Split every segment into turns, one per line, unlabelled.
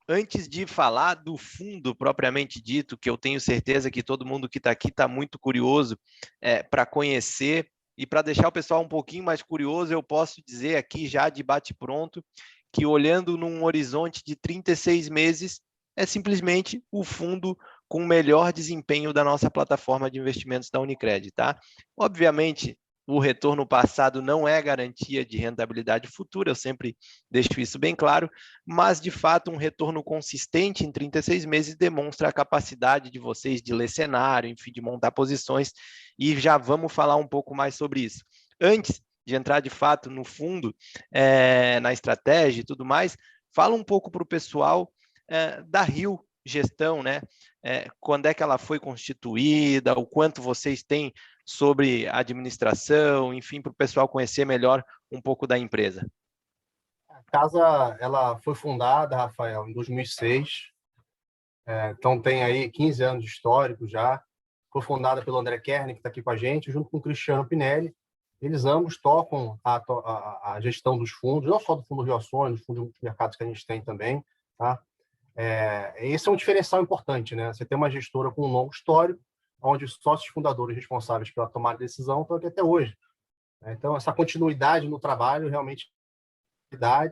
Antes de falar do fundo propriamente dito, que eu tenho certeza que todo mundo que está aqui está muito curioso para conhecer, e para deixar o pessoal um pouquinho mais curioso, eu posso dizer aqui já de bate-pronto que olhando num horizonte de 36 meses, é simplesmente o fundo com o melhor desempenho da nossa plataforma de investimentos da Unicred, tá? Obviamente, o retorno passado não é garantia de rentabilidade futura, eu sempre deixo isso bem claro, mas de fato um retorno consistente em 36 meses demonstra a capacidade de vocês de ler cenário, enfim, de montar posições, e já vamos falar um pouco mais sobre isso. Antes de entrar de fato no fundo, na estratégia e tudo mais, fala um pouco para o pessoal da Rio Gestão, né? Quando é que ela foi constituída, o quanto vocês têm sobre a administração, enfim, para o pessoal conhecer melhor um pouco da empresa.
A casa ela foi fundada, Rafael, em 2006, então tem aí 15 anos de histórico já. Foi fundada pelo André Kern, que está aqui com a gente, junto com o Cristiano Pinelli. Eles ambos tocam a gestão dos fundos, não só do Fundo Rio Ações, dos fundos de mercados que a gente tem também. Tá? Esse é um diferencial importante, né? Você tem uma gestora com um longo histórico, onde os sócios fundadores responsáveis pela tomada de decisão estão aqui até hoje. Então, essa continuidade no trabalho realmente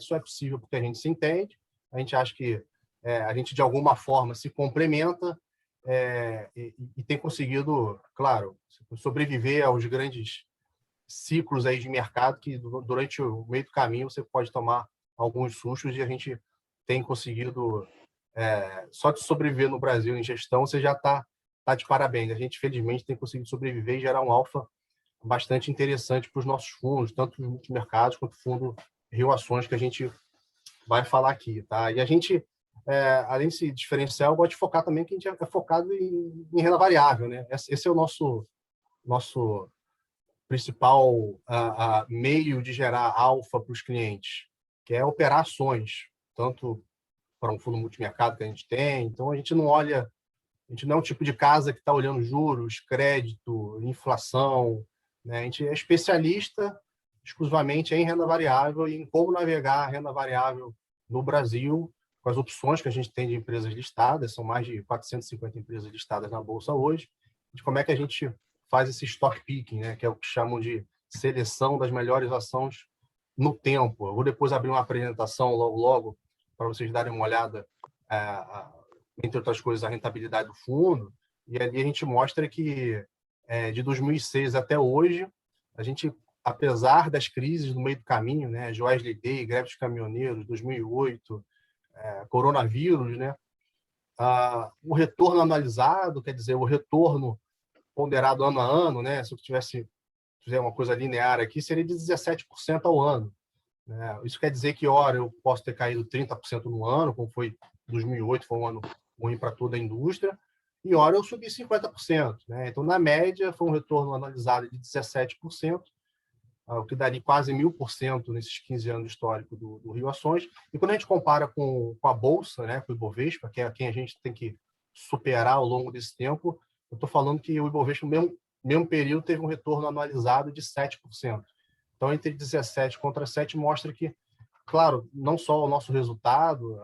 só é possível porque a gente se entende, a gente acha que a gente, de alguma forma, se complementa e tem conseguido, claro, sobreviver aos grandes ciclos aí de mercado que, durante o meio do caminho, você pode tomar alguns sustos e a gente tem conseguido, só de sobreviver no Brasil em gestão, você já tá de parabéns. A gente, felizmente, tem conseguido sobreviver e gerar um alfa bastante interessante para os nossos fundos, tanto os multimercados quanto o fundo Rio Ações, que a gente vai falar aqui. Tá? E a gente, além de se diferenciar, eu gosto de focar também que a gente é focado em renda variável. Né? Esse é o nosso principal meio de gerar alfa para os clientes, que é operar ações, tanto para um fundo multimercado que a gente tem. Então, a gente não é um tipo de casa que está olhando juros, crédito, inflação. Né? A gente é especialista exclusivamente em renda variável e em como navegar a renda variável no Brasil, com as opções que a gente tem de empresas listadas, são mais de 450 empresas listadas na Bolsa hoje, de como é que a gente faz esse stock picking, né? Que é o que chamam de seleção das melhores ações no tempo. Eu vou depois abrir uma apresentação logo, para vocês darem uma olhada, entre outras coisas, a rentabilidade do fundo, e ali a gente mostra que de 2006 até hoje, a gente, apesar das crises no meio do caminho, né, Joesley Day, greve dos caminhoneiros, 2008, coronavírus, né, o retorno anualizado, quer dizer, o retorno ponderado ano a ano, né, se eu fizer uma coisa linear aqui, seria de 17% ao ano. Né? Isso quer dizer que, ora, eu posso ter caído 30% no ano, como foi 2008, foi um ano ruim para toda a indústria, e ora eu subi 50%. Né? Então, na média, foi um retorno anualizado de 17%, o que daria quase 1000% nesses 15 anos histórico do Rio Ações. E quando a gente compara com a Bolsa, né, com o Ibovespa, que é quem a gente tem que superar ao longo desse tempo, eu estou falando que o Ibovespa, no mesmo período, teve um retorno anualizado de 7%. Então, entre 17 contra 7 mostra que, claro, não só o nosso resultado,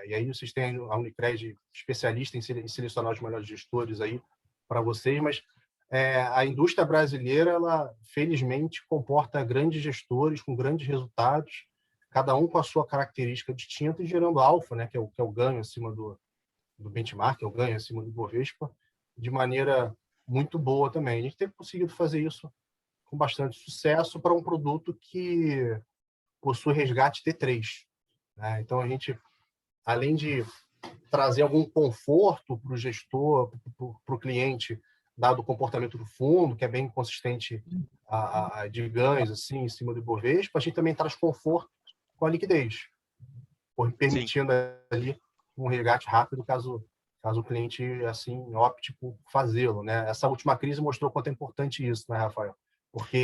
e aí vocês têm a Unicred especialista em selecionar os melhores gestores aí para vocês, mas a indústria brasileira, ela felizmente comporta grandes gestores com grandes resultados, cada um com a sua característica distinta e gerando alfa, né, que é o ganho acima do benchmark, é o ganho acima do Bovespa, de maneira muito boa também. A gente tem conseguido fazer isso com bastante sucesso para um produto que possui resgate T3. Né? Então, a gente, além de trazer algum conforto para o gestor, para o cliente, dado o comportamento do fundo, que é bem consistente de ganhos assim, em cima do Ibovespa, a gente também traz conforto com a liquidez,
Sim.
permitindo ali um resgate rápido caso o cliente assim opte por fazê-lo. Né? Essa última crise mostrou quanto é importante isso, né, Rafael?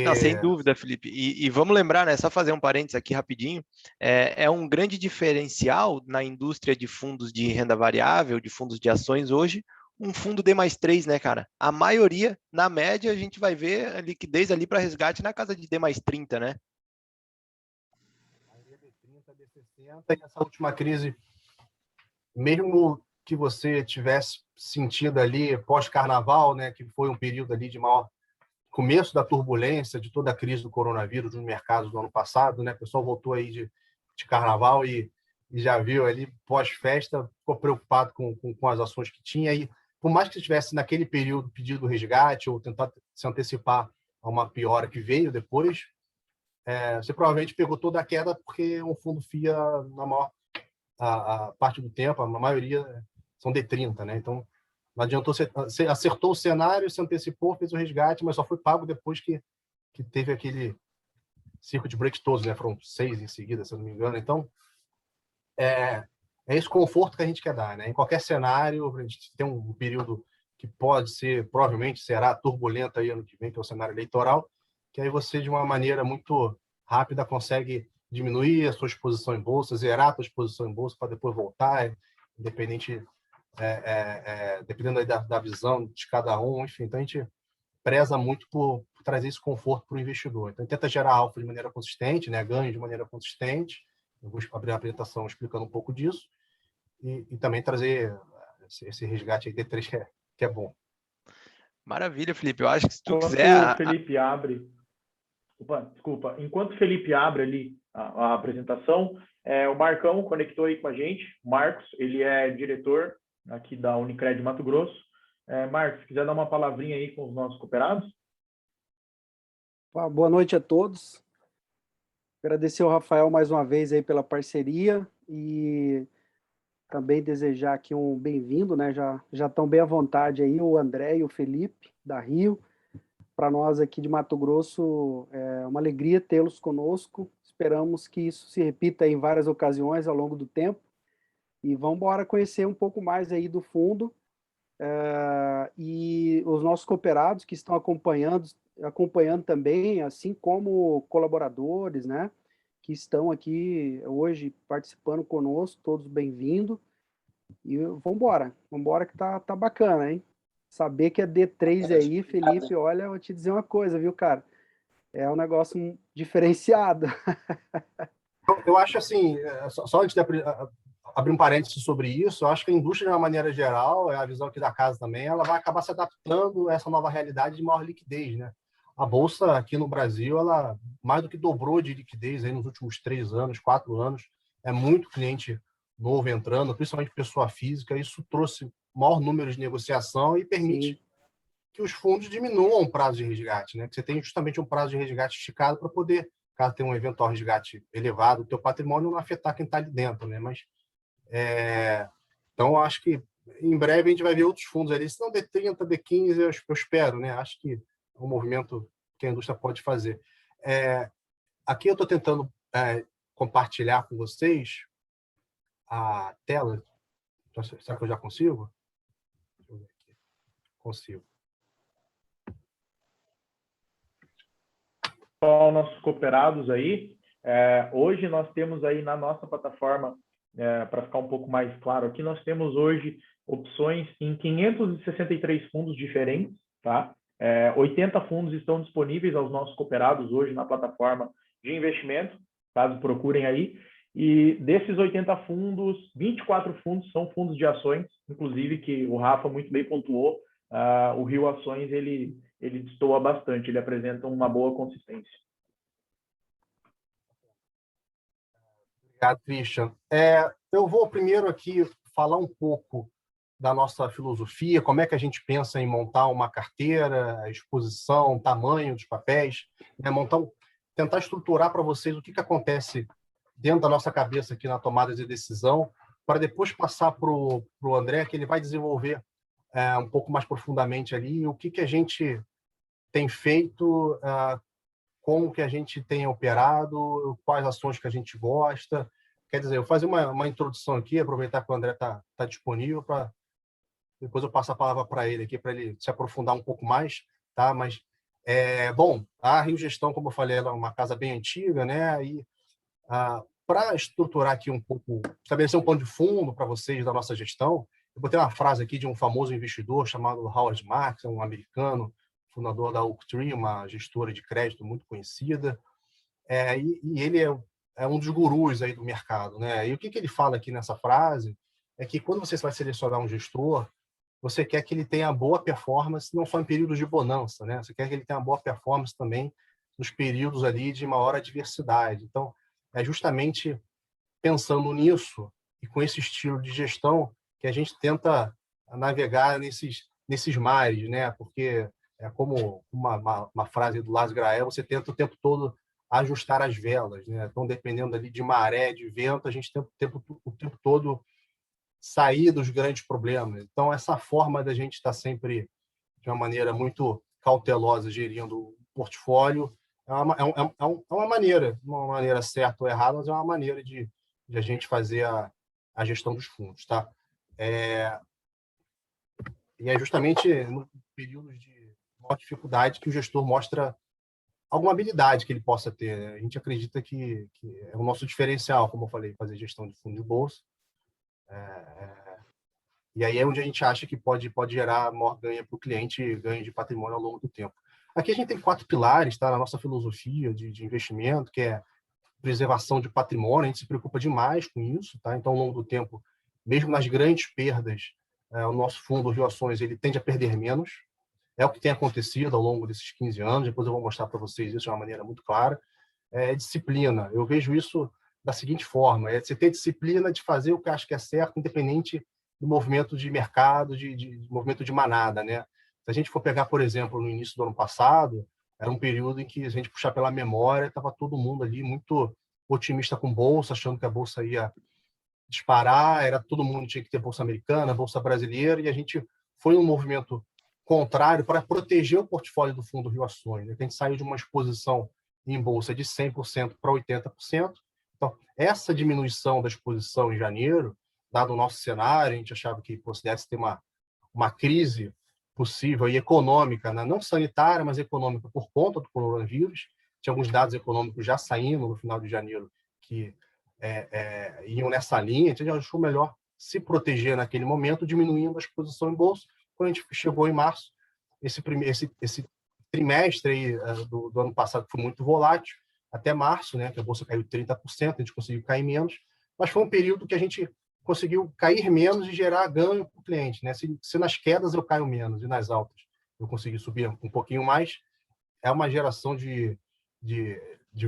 Não, sem
Porque
dúvida, Felipe. E vamos lembrar, né? Só fazer um parênteses aqui rapidinho. É um grande diferencial na indústria de fundos de renda variável, de fundos de ações hoje, um fundo D mais 3, né, cara? A maioria, na média, a gente vai ver a liquidez ali para resgate na casa de D mais 30, né?
D30, D60, e essa última crise mesmo que você tivesse sentido ali pós-carnaval, né, que foi um período ali de maior começo da turbulência de toda a crise do coronavírus no mercado do ano passado, né? O pessoal voltou aí de carnaval e já viu ali pós-festa, ficou preocupado com as ações que tinha e por mais que estivesse naquele período pedido resgate ou tentar se antecipar a uma piora que veio depois, você provavelmente pegou toda a queda porque um fundo FIA, na maior a parte do tempo, a maioria são D30, né? Então, não adiantou, você acertou o cenário, se antecipou, fez o resgate, mas só foi pago depois que teve aquele circuit break todos, né? Foram 6 em seguida, se eu não me engano. Então, é esse conforto que a gente quer dar, né? Em qualquer cenário, a gente tem um período que pode ser, provavelmente será turbulento aí ano que vem, que é o cenário eleitoral, que aí você, de uma maneira muito rápida, consegue diminuir a sua exposição em bolsa, zerar a sua exposição em bolsa para depois voltar, independente, dependendo da visão de cada um, enfim. Então, a gente preza muito por trazer esse conforto para o investidor. Então, tenta gerar alfa de maneira consistente, né? Ganho de maneira consistente. Eu vou abrir a apresentação explicando um pouco disso e também trazer esse resgate aí D3 que é bom.
Maravilha, Felipe. Eu acho que se tu
Enquanto
quiser...
o Felipe abre... Desculpa. Enquanto o Felipe abre ali a apresentação, o Marcão conectou aí com a gente. O Marcos, ele é diretor aqui da Unicred Mato Grosso. Marcos, se quiser dar uma palavrinha aí com os nossos cooperados.
Boa noite a todos. Agradecer ao Rafael mais uma vez aí pela parceria e também desejar aqui um bem-vindo, né? Já estão bem à vontade aí o André e o Felipe da Rio. Para nós aqui de Mato Grosso é uma alegria tê-los conosco. Esperamos que isso se repita em várias ocasiões ao longo do tempo. E vamos embora conhecer um pouco mais aí do fundo e os nossos cooperados que estão acompanhando também, assim como colaboradores, né, que estão aqui hoje participando conosco, todos bem-vindos. E vamos embora que tá bacana, hein? Saber que é D3 aí, Felipe, olha, eu vou te dizer uma coisa, viu, cara? É um negócio diferenciado.
Eu acho assim, só antes de abrir um parênteses sobre isso, eu acho que a indústria, de uma maneira geral, a visão aqui da casa também, ela vai acabar se adaptando a essa nova realidade de maior liquidez, né? A Bolsa aqui no Brasil, ela mais do que dobrou de liquidez aí nos últimos 3 anos, 4 anos. É muito cliente novo entrando, principalmente pessoa física. Isso trouxe maior número de negociação e permite que os fundos diminuam o prazo de resgate, né? Que você tem justamente um prazo de resgate esticado para poder, caso tenha um eventual resgate elevado, o teu patrimônio não afetar quem está ali dentro, né? Mas, então, eu acho que em breve a gente vai ver outros fundos ali, se não D30, D15, eu espero, né? Acho que é um movimento que a indústria pode fazer. Aqui eu estou tentando compartilhar com vocês a tela. Será que eu já consigo? Deixa eu ver aqui. Consigo.
Aos nossos cooperados aí, hoje nós temos aí na nossa plataforma, para ficar um pouco mais claro aqui, nós temos hoje opções em 563 fundos diferentes, tá? 80 fundos estão disponíveis aos nossos cooperados hoje na plataforma de investimento, caso procurem aí. E desses 80 fundos, 24 fundos são fundos de ações, inclusive que o Rafa muito bem pontuou, o Rio Ações ele destoa bastante, ele apresenta uma boa consistência.
Obrigado, Christian. Eu vou primeiro aqui falar um pouco da nossa filosofia, como é que a gente pensa em montar uma carteira, a exposição, tamanho dos papéis, né? Tentar estruturar para vocês o que acontece dentro da nossa cabeça aqui na tomada de decisão, para depois passar para o André, que ele vai desenvolver um pouco mais profundamente ali o que a gente tem feito, como que a gente tem operado, quais ações que a gente gosta. Quer dizer, eu vou fazer uma introdução aqui, aproveitar que o André está disponível para depois eu passo a palavra para ele aqui, para ele se aprofundar um pouco mais, tá? Mas, bom, a Rio Gestão, como eu falei, ela é uma casa bem antiga, né? E para estruturar aqui um pouco, estabelecer um plano de fundo para vocês da nossa gestão, eu botei uma frase aqui de um famoso investidor chamado Howard Marks, um americano, fundador da Oaktree, uma gestora de crédito muito conhecida, e ele é um dos gurus aí do mercado, né? E o que ele fala aqui nessa frase é que quando você vai selecionar um gestor, você quer que ele tenha boa performance, não só em períodos de bonança, né? Você quer que ele tenha boa performance também nos períodos ali de maior adversidade. Então, é justamente pensando nisso e com esse estilo de gestão que a gente tenta navegar nesses mares, né? Porque é como uma frase do Lars Grael, você tenta o tempo todo ajustar as velas, né? Então, dependendo ali de maré, de vento, a gente tenta o tempo todo sair dos grandes problemas. Então, essa forma da gente estar sempre de uma maneira muito cautelosa gerindo o portfólio é uma maneira certa ou errada, mas é uma maneira de a gente fazer a gestão dos fundos, tá? E é justamente no período de maior dificuldade que o gestor mostra alguma habilidade que ele possa ter, né? A gente acredita que é o nosso diferencial, como eu falei, fazer gestão de fundo de bolsa. E aí é onde a gente acha que pode gerar maior ganho para o cliente, ganho de patrimônio ao longo do tempo. Aqui a gente tem 4 pilares, tá, na nossa filosofia de investimento, que é preservação de patrimônio. A gente se preocupa demais com isso, tá? Então, ao longo do tempo, mesmo nas grandes perdas, o nosso fundo Rio Ações ele tende a perder menos. É o que tem acontecido ao longo desses 15 anos. Depois eu vou mostrar para vocês isso de uma maneira muito clara. É disciplina. Eu vejo isso da seguinte forma: é você ter disciplina de fazer o que acha que é certo, independente do movimento de mercado, de movimento de manada, né? Se a gente for pegar, por exemplo, no início do ano passado, era um período em que, a gente puxar pela memória, estava todo mundo ali muito otimista com bolsa, achando que a bolsa ia disparar, era todo mundo tinha que ter bolsa americana, bolsa brasileira, e a gente foi um movimento contrário para proteger o portfólio do fundo Rio Ações, né? A gente saiu de uma exposição em bolsa de 100% para 80%. Então, essa diminuição da exposição em janeiro, dado o nosso cenário, a gente achava que pudesse ter uma crise possível e econômica, né? Não sanitária, mas econômica por conta do coronavírus. Tinha alguns dados econômicos já saindo no final de janeiro que iam nessa linha. Então, a gente achou melhor se proteger naquele momento, diminuindo a exposição em bolsa. Quando a gente chegou em março, esse trimestre aí, do ano passado foi muito volátil, até março, né, que a bolsa caiu 30%, a gente conseguiu cair menos, mas foi um período que a gente conseguiu cair menos e gerar ganho para o cliente, né? Se nas quedas eu caio menos e nas altas eu consegui subir um pouquinho mais, é uma geração de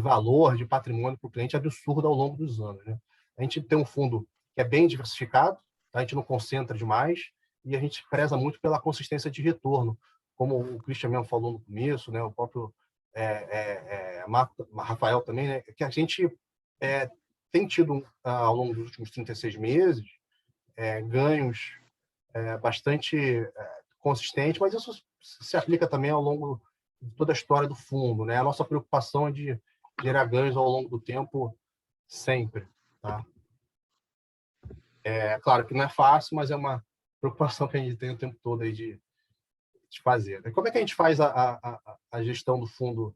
valor, de patrimônio para o cliente absurda ao longo dos anos, né? A gente tem um fundo que é bem diversificado, tá? A gente não concentra demais e a gente preza muito pela consistência de retorno, como o Christian mesmo falou no começo, né? O próprio Rafael também, né? Que a gente tem tido, ao longo dos últimos 36 meses, ganhos bastante consistentes, mas isso se aplica também ao longo de toda a história do fundo, né? A nossa preocupação é de gerar ganhos ao longo do tempo sempre, tá? É claro que não é fácil, mas é uma preocupação que a gente tem o tempo todo aí de fazer. Como é que a gente faz a gestão do fundo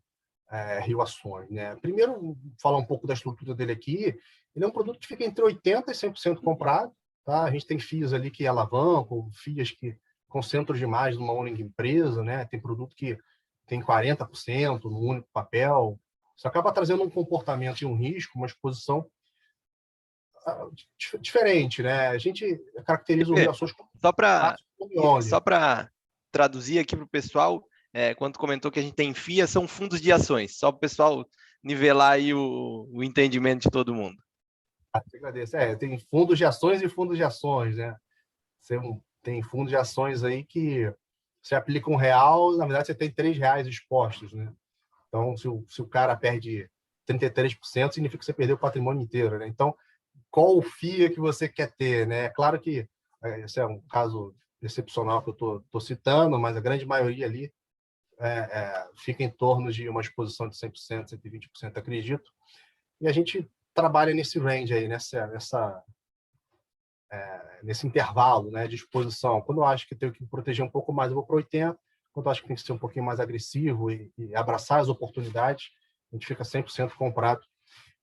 Rio Ações, né? Primeiro, falar um pouco da estrutura dele aqui. Ele é um produto que fica entre 80% e 100% comprado, tá? A gente tem FIIs ali que alavancam, FIIs que concentram demais numa única empresa, né? Tem produto que tem 40% no único papel. Isso acaba trazendo um comportamento e um risco, uma exposição diferente, né? A gente caracteriza o Rio Ações como
só para traduzir aqui para o pessoal, quando tu comentou que a gente tem FIA, são fundos de ações, só para o pessoal nivelar aí o entendimento de todo mundo.
Te agradeço. Tem fundos de ações e fundos de ações, né? Tem fundos de ações aí que você aplica R$1, na verdade você tem R$3 expostos, né? Então, se o cara perde 33%, significa que você perdeu o patrimônio inteiro, né? Então, qual o FIA que você quer ter, né? É claro que esse é um caso excepcional que eu estou citando, mas a grande maioria ali fica em torno de uma exposição de 100%, 120%, acredito. E a gente trabalha nesse range aí, nesse intervalo, né, de exposição. Quando eu acho que tenho que proteger um pouco mais, eu vou para 80%. Quando eu acho que tem que ser um pouquinho mais agressivo e abraçar as oportunidades, a gente fica 100% comprado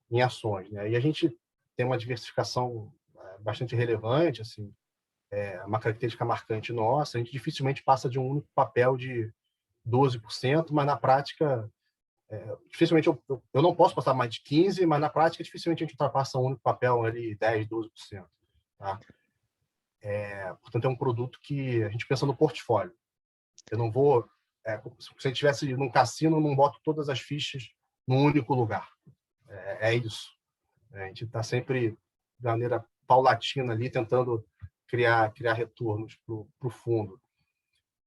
em ações, né? E a gente tem uma diversificação bastante relevante, assim, uma característica marcante nossa. A gente dificilmente passa de um único papel de 12%, mas na prática, dificilmente eu não posso passar mais de 15%, mas na prática dificilmente a gente ultrapassa um único papel ali 10%, 12%. Tá? Portanto, é um produto que a gente pensa no portfólio. Eu não vou... se a gente estivesse num cassino, eu não boto todas as fichas num único lugar. É isso. A gente está sempre, de maneira paulatina, ali, tentando criar retornos para o fundo.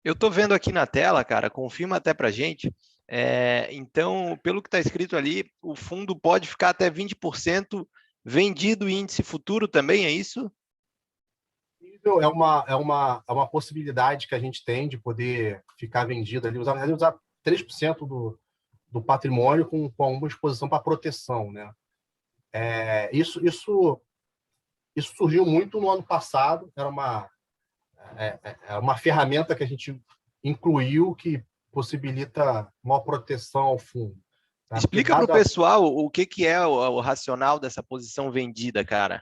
Eu estou vendo aqui na tela, cara, confirma até para a gente. Então, pelo que está escrito ali, o fundo pode ficar até 20% vendido em índice futuro também, é isso?
É uma possibilidade que a gente tem de poder ficar vendido ali, usar 3% do patrimônio com alguma exposição para proteção, né? Isso surgiu muito no ano passado, era uma ferramenta que a gente incluiu que possibilita maior proteção ao fundo. Tá?
Explica para o pessoal o que é o racional dessa posição vendida, cara.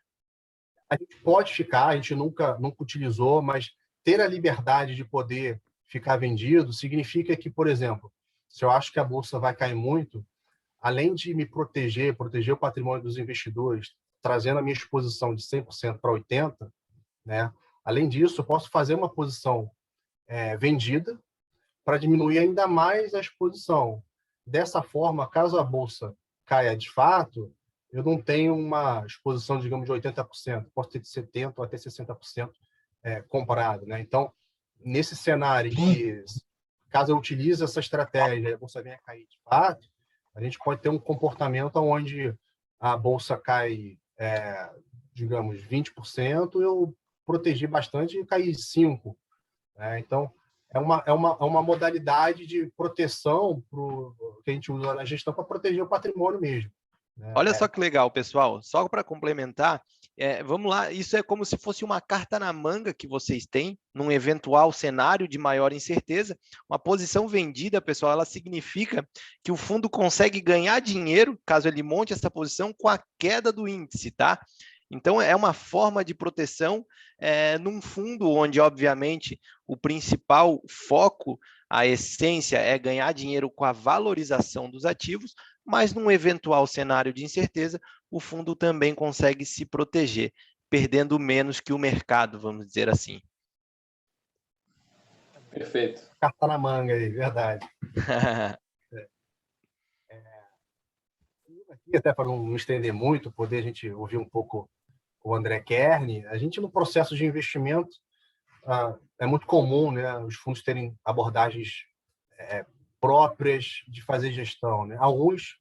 A gente pode ficar, a gente nunca utilizou, mas ter a liberdade de poder ficar vendido significa que, por exemplo, se eu acho que a bolsa vai cair muito, além de me proteger o patrimônio dos investidores, trazendo a minha exposição de 100% para 80%, né? Além disso, eu posso fazer uma posição vendida para diminuir ainda mais a exposição. Dessa forma, caso a bolsa caia de fato, eu não tenho uma exposição, digamos, de 80%, posso ter de 70% ou até 60% comprado, né? Então, nesse cenário em que, caso eu utilize essa estratégia e a bolsa venha a cair de fato, a gente pode ter um comportamento onde a bolsa cai, digamos, 20%, eu protegi bastante e caí 5%. Né? Então, é uma modalidade de proteção que a gente usa na gestão para proteger o patrimônio mesmo. Né?
Olha só que legal, pessoal. Só para complementar, vamos lá, isso é como se fosse uma carta na manga que vocês têm num eventual cenário de maior incerteza. Uma posição vendida, pessoal, ela significa que o fundo consegue ganhar dinheiro, caso ele monte essa posição, com a queda do índice, tá? Então, é uma forma de proteção num fundo onde, obviamente, o principal foco, a essência é ganhar dinheiro com a valorização dos ativos, mas num eventual cenário de incerteza, o fundo também consegue se proteger, perdendo menos que o mercado, vamos dizer assim.
Perfeito.
Carta na manga aí, verdade. E até para não estender muito, poder a gente ouvir um pouco o André Kern, a gente no processo de investimento é muito comum, né, os fundos terem abordagens próprias de fazer gestão, né? Alguns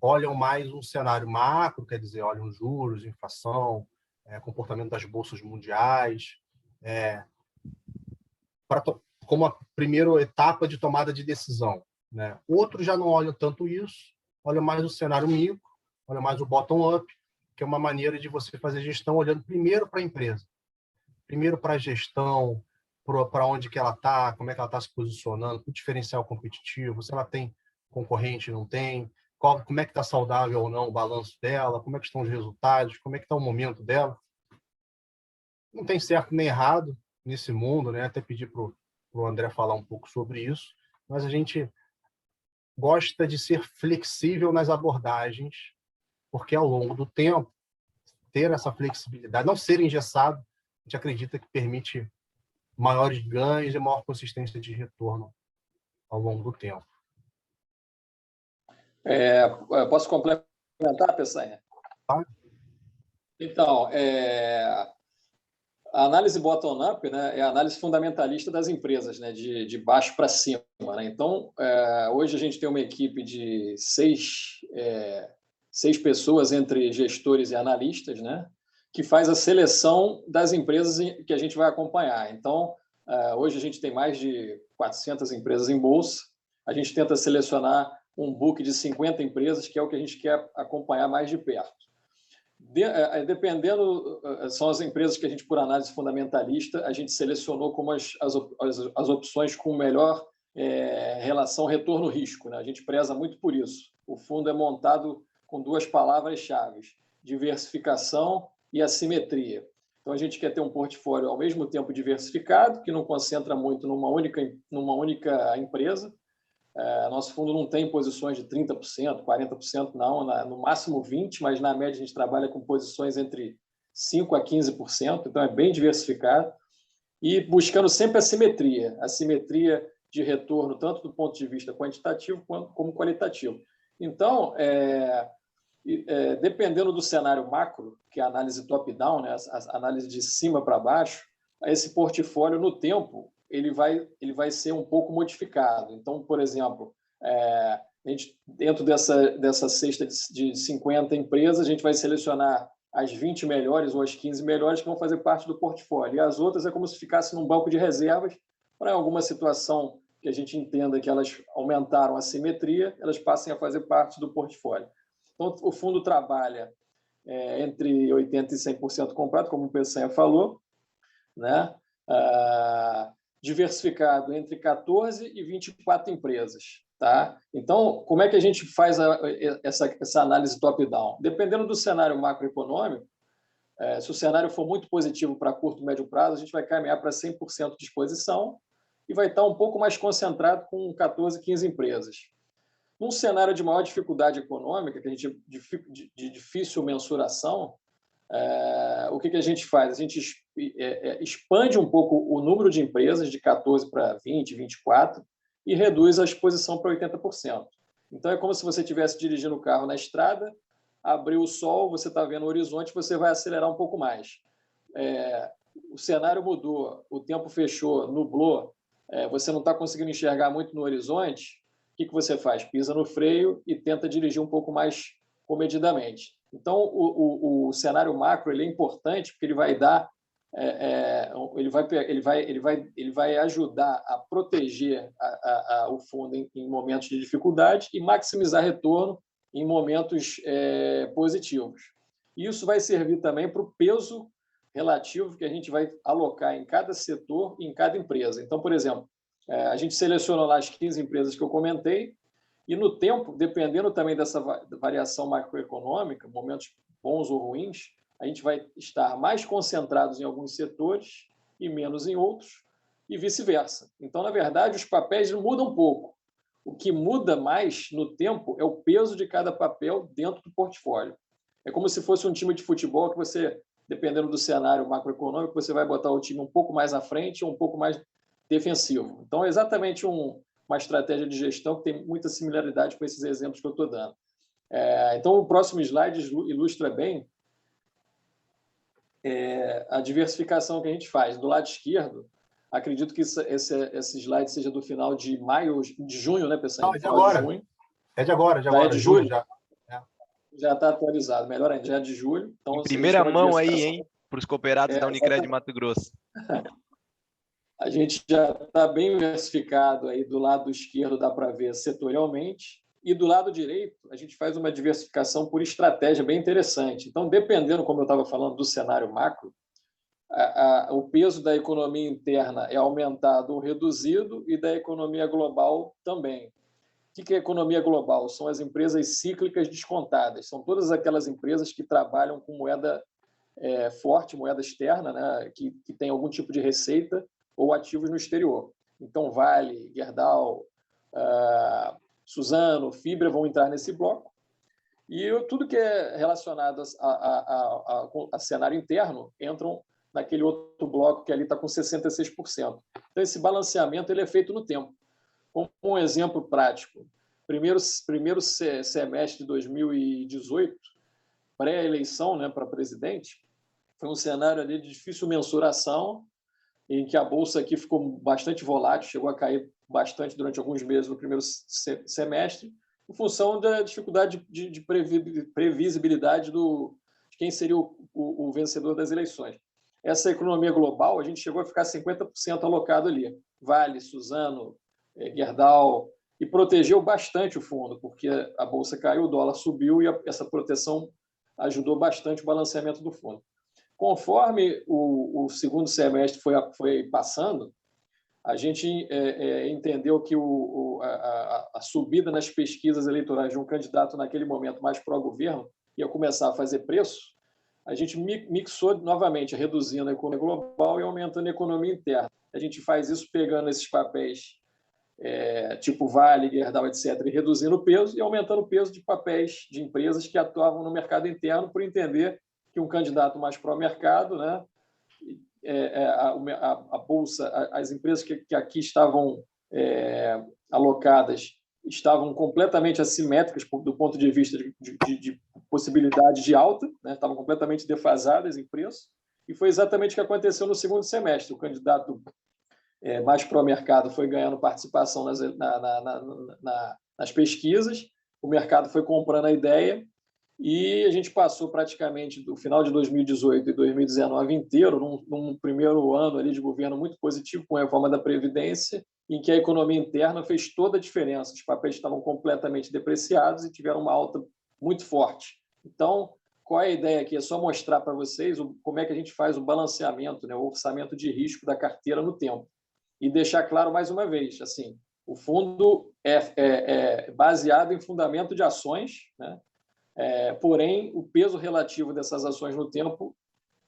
olham mais um cenário macro, quer dizer, olham juros, inflação, comportamento das bolsas mundiais, como a primeira etapa de tomada de decisão. Né? Outros já não olham tanto isso, olham mais o cenário micro, olham mais o bottom-up, que é uma maneira de você fazer gestão olhando primeiro para a empresa, primeiro para a gestão, para onde que ela está, como é que ela está se posicionando, o diferencial competitivo, se ela tem concorrente, não tem, como é que está saudável ou não o balanço dela, como é que estão os resultados, como é que está o momento dela. Não tem certo nem errado nesse mundo, né? Até pedir para o André falar um pouco sobre isso, mas a gente gosta de ser flexível nas abordagens, porque ao longo do tempo, ter essa flexibilidade, não ser engessado, a gente acredita que permite maiores ganhos e maior consistência de retorno ao longo do tempo.
Posso complementar, Peçanha?
Tá?
Então, a análise bottom-up, né, é a análise fundamentalista das empresas, né, de baixo para cima. Né? Então, hoje a gente tem uma equipe de seis pessoas entre gestores e analistas, né, que faz a seleção das empresas que a gente vai acompanhar. Então, hoje a gente tem mais de 400 empresas em bolsa. A gente tenta selecionar um book de 50 empresas, que é o que a gente quer acompanhar mais de perto. Dependendo, são as empresas que a gente, por análise fundamentalista, a gente selecionou como as opções com melhor relação retorno-risco. Né? A gente preza muito por isso. O fundo é montado com duas palavras-chave: diversificação e assimetria. Então, a gente quer ter um portfólio ao mesmo tempo diversificado, que não concentra muito numa única empresa. Nosso fundo não tem posições de 30%, 40%, não, no máximo 20%, mas na média a gente trabalha com posições entre 5% a 15%, então é bem diversificado, e buscando sempre a simetria de retorno, tanto do ponto de vista quantitativo como qualitativo. Então, dependendo do cenário macro, que é a análise top-down, né, a análise de cima para baixo, esse portfólio, no tempo, ele vai ser um pouco modificado. Então, por exemplo, a gente, dentro dessa cesta de 50 empresas, a gente vai selecionar as 20 melhores ou as 15 melhores que vão fazer parte do portfólio. E as outras é como se ficasse num banco de reservas para alguma situação que a gente entenda que elas aumentaram a simetria, elas passem a fazer parte do portfólio. Então, o fundo trabalha entre 80% e 100% comprado, como o Peçanha falou, né? Diversificado entre 14 e 24 empresas. Tá? Então, como é que a gente faz essa análise top-down? Dependendo do cenário macroeconômico, se o cenário for muito positivo para curto e médio prazo, a gente vai caminhar para 100% de exposição e vai estar um pouco mais concentrado com 14, 15 empresas. Num cenário de maior dificuldade econômica, que a gente de difícil mensuração, o que a gente faz? A gente expande um pouco o número de empresas de 14 para 20, 24 e reduz a exposição para 80%. Então, é como se você estivesse dirigindo o carro na estrada, abriu o sol, você está vendo o horizonte, você vai acelerar um pouco mais. O cenário mudou, o tempo fechou, nublou, você não está conseguindo enxergar muito no horizonte, o que você faz? Pisa no freio e tenta dirigir um pouco mais comedidamente. Então, o cenário macro ele é importante porque ele vai dar, ele vai ajudar a proteger o fundo em momentos de dificuldade e maximizar retorno em momentos positivos. Isso vai servir também para o peso relativo que a gente vai alocar em cada setor e em cada empresa. Então, por exemplo, a gente selecionou lá as 15 empresas que eu comentei, e no tempo, dependendo também dessa variação macroeconômica, momentos bons ou ruins, a gente vai estar mais concentrados em alguns setores e menos em outros, e vice-versa. Então, na verdade, os papéis mudam um pouco. O que muda mais no tempo é o peso de cada papel dentro do portfólio. É como se fosse um time de futebol que você, dependendo do cenário macroeconômico, você vai botar o time um pouco mais à frente ou um pouco mais defensivo. Então, é exatamente uma estratégia de gestão que tem muita similaridade com esses exemplos que eu estou dando. Então, o próximo slide ilustra bem a diversificação que a gente faz. Do lado esquerdo, acredito que esse slide seja do final de maio, de junho, né, pessoal?
Não, é de agora. É de agora,
é de julho.
Já
está atualizado. Melhor ainda, já é de julho. Então,
em primeira mão aí, hein, para os cooperados da Unicred de Mato Grosso.
A gente já está bem diversificado aí do lado esquerdo, dá para ver setorialmente, e do lado direito a gente faz uma diversificação por estratégia bem interessante. Então, dependendo, como eu estava falando, do cenário macro, o peso da economia interna é aumentado ou reduzido e da economia global também. O que é economia global? São as empresas cíclicas descontadas. São todas aquelas empresas que trabalham com moeda forte, moeda externa, né, que tem algum tipo de receita ou ativos no exterior. Então, Vale, Gerdau, Suzano, Fibra vão entrar nesse bloco. E tudo que é relacionado a cenário interno entram naquele outro bloco que ali está com 66%. Então, esse balanceamento ele é feito no tempo. Como um exemplo prático, primeiro semestre de 2018, pré-eleição, né, para presidente, foi um cenário ali de difícil mensuração, em que a bolsa aqui ficou bastante volátil, chegou a cair bastante durante alguns meses no primeiro semestre, em função da dificuldade de previsibilidade de quem seria o vencedor das eleições. Essa economia global, a gente chegou a ficar 50% alocado ali. Vale, Suzano, Gerdau, e protegeu bastante o fundo, porque a bolsa caiu, o dólar subiu e essa proteção ajudou bastante o balanceamento do fundo. Conforme o segundo semestre foi passando, a gente entendeu que a subida nas pesquisas eleitorais de um candidato naquele momento mais pró-governo ia começar a fazer preço. A gente mixou novamente, reduzindo a economia global e aumentando a economia interna. A gente faz isso pegando esses papéis tipo Vale, Gerdau, etc., e reduzindo o peso e aumentando o peso de papéis de empresas que atuavam no mercado interno por entender que que um candidato mais pró-mercado, né? A bolsa, as empresas que aqui estavam alocadas estavam completamente assimétricas do ponto de vista de possibilidade de alta, né? Estavam completamente defasadas em preço, e foi exatamente o que aconteceu no segundo semestre. O candidato mais pró-mercado foi ganhando participação nas pesquisas, o mercado foi comprando a ideia, e a gente passou praticamente do final de 2018 e 2019 inteiro num primeiro ano ali de governo muito positivo com a reforma da Previdência, em que a economia interna fez toda a diferença. Os papéis estavam completamente depreciados e tiveram uma alta muito forte. Então, qual é a ideia aqui? É só mostrar para vocês como é que a gente faz o balanceamento, né, o orçamento de risco da carteira no tempo. E deixar claro mais uma vez, assim, o fundo é baseado em fundamento de ações, né? Porém, o peso relativo dessas ações no tempo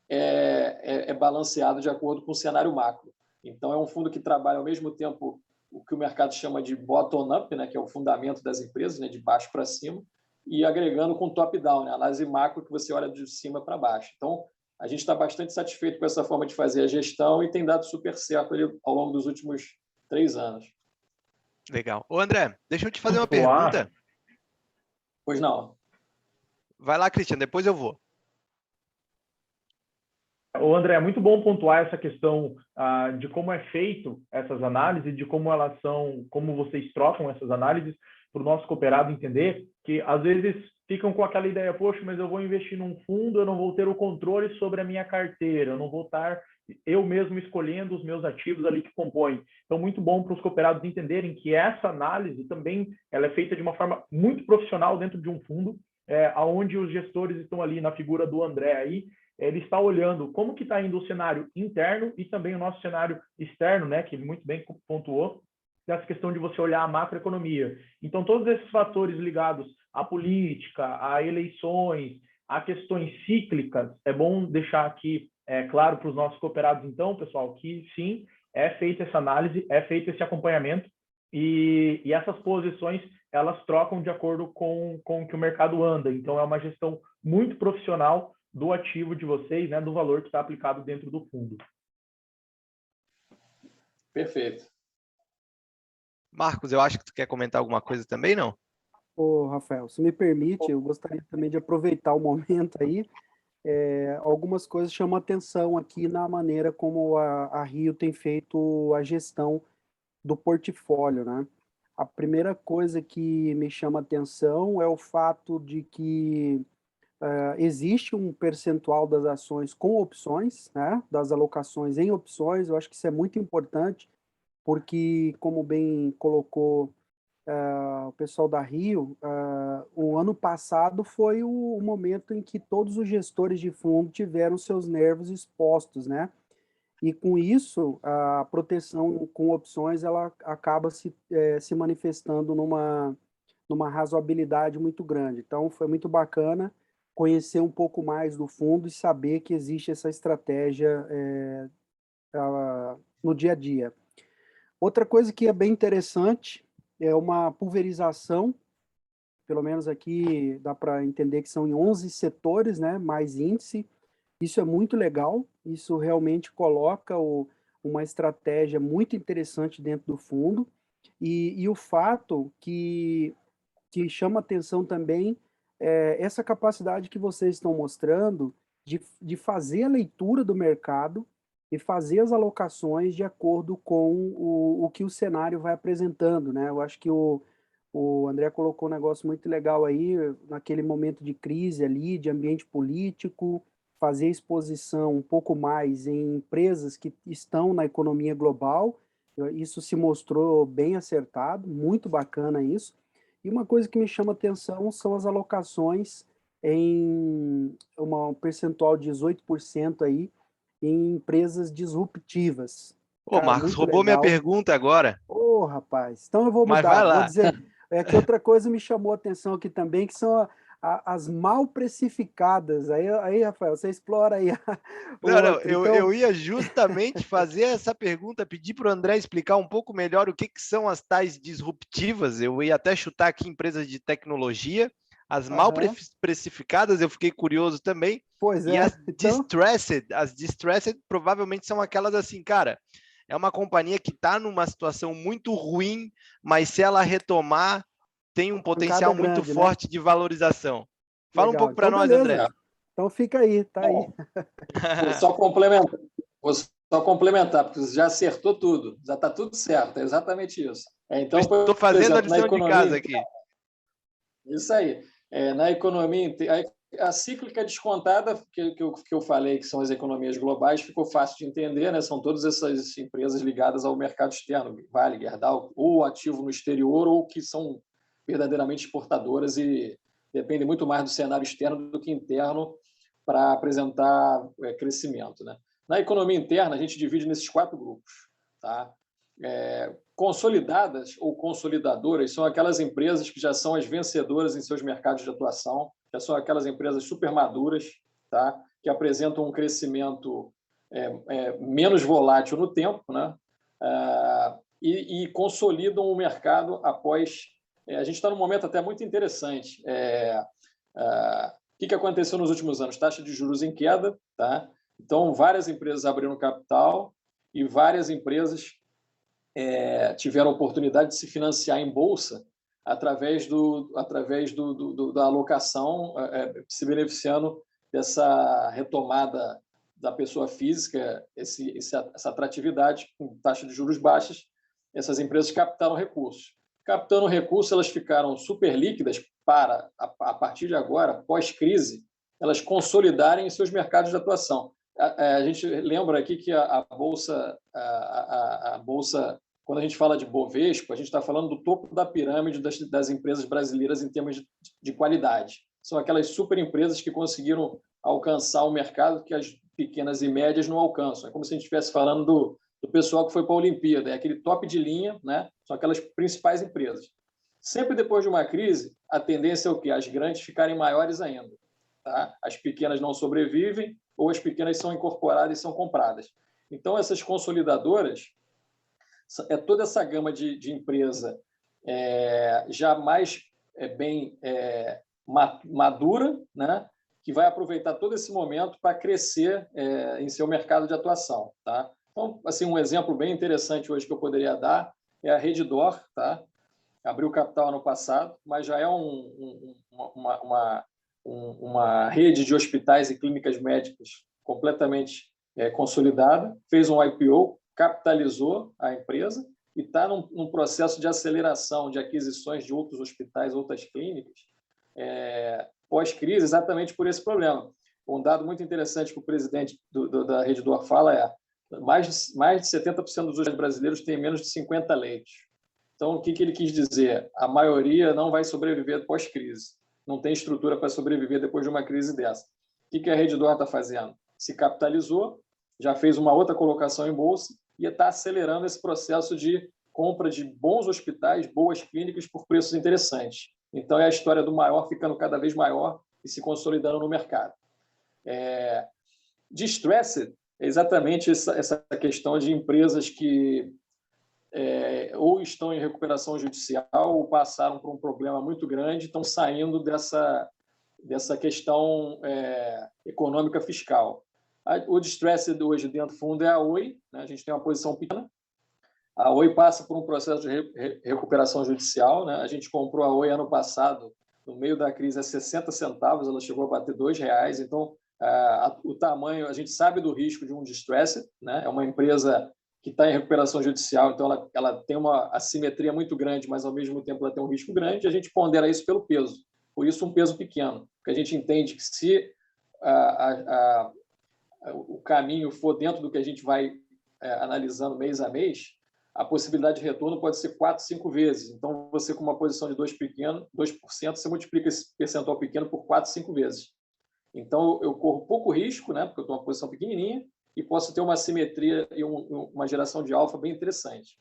é balanceado de acordo com o cenário macro. Então, é um fundo que trabalha ao mesmo tempo o que o mercado chama de bottom-up, né, que é o fundamento das empresas, né, de baixo para cima, e agregando com top-down, né, análise macro, que você olha de cima para baixo. Então, a gente está bastante satisfeito com essa forma de fazer a gestão e tem dado super certo ali ao longo dos últimos 3 anos.
Legal. Ô, André, deixa eu te fazer uma pergunta.
Pois não.
Vai lá, Cristiano, depois eu vou.
Ô, André, é muito bom pontuar essa questão de como é feito essas análises, de como elas são, como vocês trocam essas análises, para o nosso cooperado entender que, às vezes, ficam com aquela ideia, poxa, mas eu vou investir num fundo, eu não vou ter o controle sobre a minha carteira, eu não vou estar eu mesmo escolhendo os meus ativos ali que compõem. Então, muito bom para os cooperados entenderem que essa análise também ela é feita de uma forma muito profissional dentro de um fundo, onde os gestores estão ali na figura do André aí, ele está olhando como que está indo o cenário interno e também o nosso cenário externo, né, que ele muito bem pontuou, dessa questão de você olhar a macroeconomia. Então, todos esses fatores ligados à política, a eleições, a questões cíclicas, é bom deixar aqui claro para os nossos cooperados, então, pessoal, que sim, é feita essa análise, é feito esse acompanhamento, e essas posições, elas trocam de acordo com o que o mercado anda. Então, é uma gestão muito profissional do ativo de vocês, né, do valor que está aplicado dentro do fundo.
Perfeito.
Marcos, eu acho que tu quer comentar alguma coisa também, não?
Ô, Rafael, se me permite, eu gostaria também de aproveitar o momento aí. Algumas coisas chamam atenção aqui na maneira como a Rio tem feito a gestão do portfólio, né? A primeira coisa que me chama atenção é o fato de que existe um percentual das ações com opções, né? Das alocações em opções. Eu acho que isso é muito importante, porque, como bem colocou o pessoal da Rio, o ano passado foi o momento em que todos os gestores de fundo tiveram seus nervos expostos, né? E com isso, a proteção com opções, ela acaba se manifestando numa razoabilidade muito grande. Então, foi muito bacana conhecer um pouco mais do fundo e saber que existe essa estratégia no dia a dia. Outra coisa que é bem interessante é uma pulverização, pelo menos aqui dá para entender que são em 11 setores, né, mais índice. Isso é muito legal, isso realmente coloca uma estratégia muito interessante dentro do fundo, e o fato que chama atenção também é essa capacidade que vocês estão mostrando de fazer a leitura do mercado e fazer as alocações de acordo com o que o cenário vai apresentando, né? Eu acho que o André colocou um negócio muito legal aí, naquele momento de crise ali, de ambiente político, fazer exposição um pouco mais em empresas que estão na economia global. Isso se mostrou bem acertado, muito bacana isso. E uma coisa que me chama atenção são as alocações em um percentual de 18% aí, em empresas disruptivas.
Ô, Marcos, roubou minha pergunta agora.
Ô, rapaz, então eu vou mudar.
Mas vai lá.
Vou dizer, que outra coisa me chamou a atenção aqui também, que são as mal precificadas. Aí, Rafael, você explora aí.
Não, eu ia justamente fazer essa pergunta, pedir para o André explicar um pouco melhor o que são as tais disruptivas. Eu ia até chutar aqui empresas de tecnologia, As mal precificadas, eu fiquei curioso também.
Pois é.
E as distressed provavelmente são aquelas assim, cara, é uma companhia que está numa situação muito ruim, mas se ela retomar, tem um potencial muito forte de valorização. Fala um pouco para nós, André.
Então fica aí, tá aí.
Vou só complementar, porque você já acertou tudo, já está tudo certo, é exatamente isso. Então,
estou fazendo a lição de casa aqui.
Isso aí. Na economia, a cíclica descontada, que eu falei, que são as economias globais, ficou fácil de entender, né? São todas essas empresas ligadas ao mercado externo, Vale, Gerdau, ou ativo no exterior, ou que são verdadeiramente exportadoras e dependem muito mais do cenário externo do que interno para apresentar crescimento, né? Na economia interna, a gente divide nesses 4 grupos. Tá? Consolidadas ou consolidadoras são aquelas empresas que já são as vencedoras em seus mercados de atuação, já são aquelas empresas super maduras, tá? Que apresentam um crescimento menos volátil no tempo, né? E consolidam o mercado após... a gente está num momento até muito interessante. O que aconteceu nos últimos anos? Taxa de juros em queda, tá? Então, várias empresas abriram capital e várias empresas tiveram a oportunidade de se financiar em bolsa através da alocação, se beneficiando dessa retomada da pessoa física, essa atratividade com taxa de juros baixas. Essas empresas captaram recursos. Captando recursos, elas ficaram super líquidas para, a partir de agora, pós-crise, elas consolidarem em seus mercados de atuação. A gente lembra aqui que a Bolsa, quando a gente fala de Bovespa, a gente está falando do topo da pirâmide das empresas brasileiras em termos de qualidade. São aquelas super empresas que conseguiram alcançar o mercado que as pequenas e médias não alcançam. É como se a gente estivesse falando do pessoal que foi para a Olimpíada, é aquele top de linha, né? São aquelas principais empresas. Sempre depois de uma crise, a tendência é o quê? As grandes ficarem maiores ainda. Tá? As pequenas não sobrevivem ou as pequenas são incorporadas e são compradas. Então, essas consolidadoras, toda essa gama de empresa já mais bem madura, né? Que vai aproveitar todo esse momento para crescer em seu mercado de atuação. Tá? Então, assim, um exemplo bem interessante hoje que eu poderia dar é a Redditor, tá? Abriu capital ano passado, mas já é uma rede de hospitais e clínicas médicas completamente consolidada, fez um IPO, capitalizou a empresa e está num processo de aceleração de aquisições de outros hospitais, outras clínicas, pós-crise, exatamente por esse problema. Um dado muito interessante que o presidente da Redditor fala é mais de 70% dos hospitais brasileiros têm menos de 50 leitos. Então, o que ele quis dizer? A maioria não vai sobreviver pós-crise. Não tem estrutura para sobreviver depois de uma crise dessa. O que a Redditor está fazendo? Se capitalizou, já fez uma outra colocação em bolsa e está acelerando esse processo de compra de bons hospitais, boas clínicas por preços interessantes. Então, é a história do maior ficando cada vez maior e se consolidando no mercado. Distressed é exatamente essa questão de empresas que ou estão em recuperação judicial ou passaram por um problema muito grande, estão saindo dessa questão econômica fiscal. O distressed hoje dentro do fundo é a Oi, né? A gente tem uma posição pequena. A Oi passa por um processo de recuperação judicial, né? A gente comprou a Oi ano passado, no meio da crise, a 60 centavos, ela chegou a bater R$2. Então, o tamanho, a gente sabe do risco de um distressed, né? É uma empresa que está em recuperação judicial, então ela tem uma assimetria muito grande, mas ao mesmo tempo ela tem um risco grande, e a gente pondera isso pelo peso. Por isso, um peso pequeno, porque a gente entende que se o caminho for dentro do que a gente vai analisando mês a mês, a possibilidade de retorno pode ser 4, 5 vezes. Então, você com uma posição de 2%, você multiplica esse percentual pequeno por 4, 5 vezes. Então, eu corro pouco risco, né, porque eu estou numa posição pequenininha, e posso ter uma simetria e uma geração de alfa bem interessante.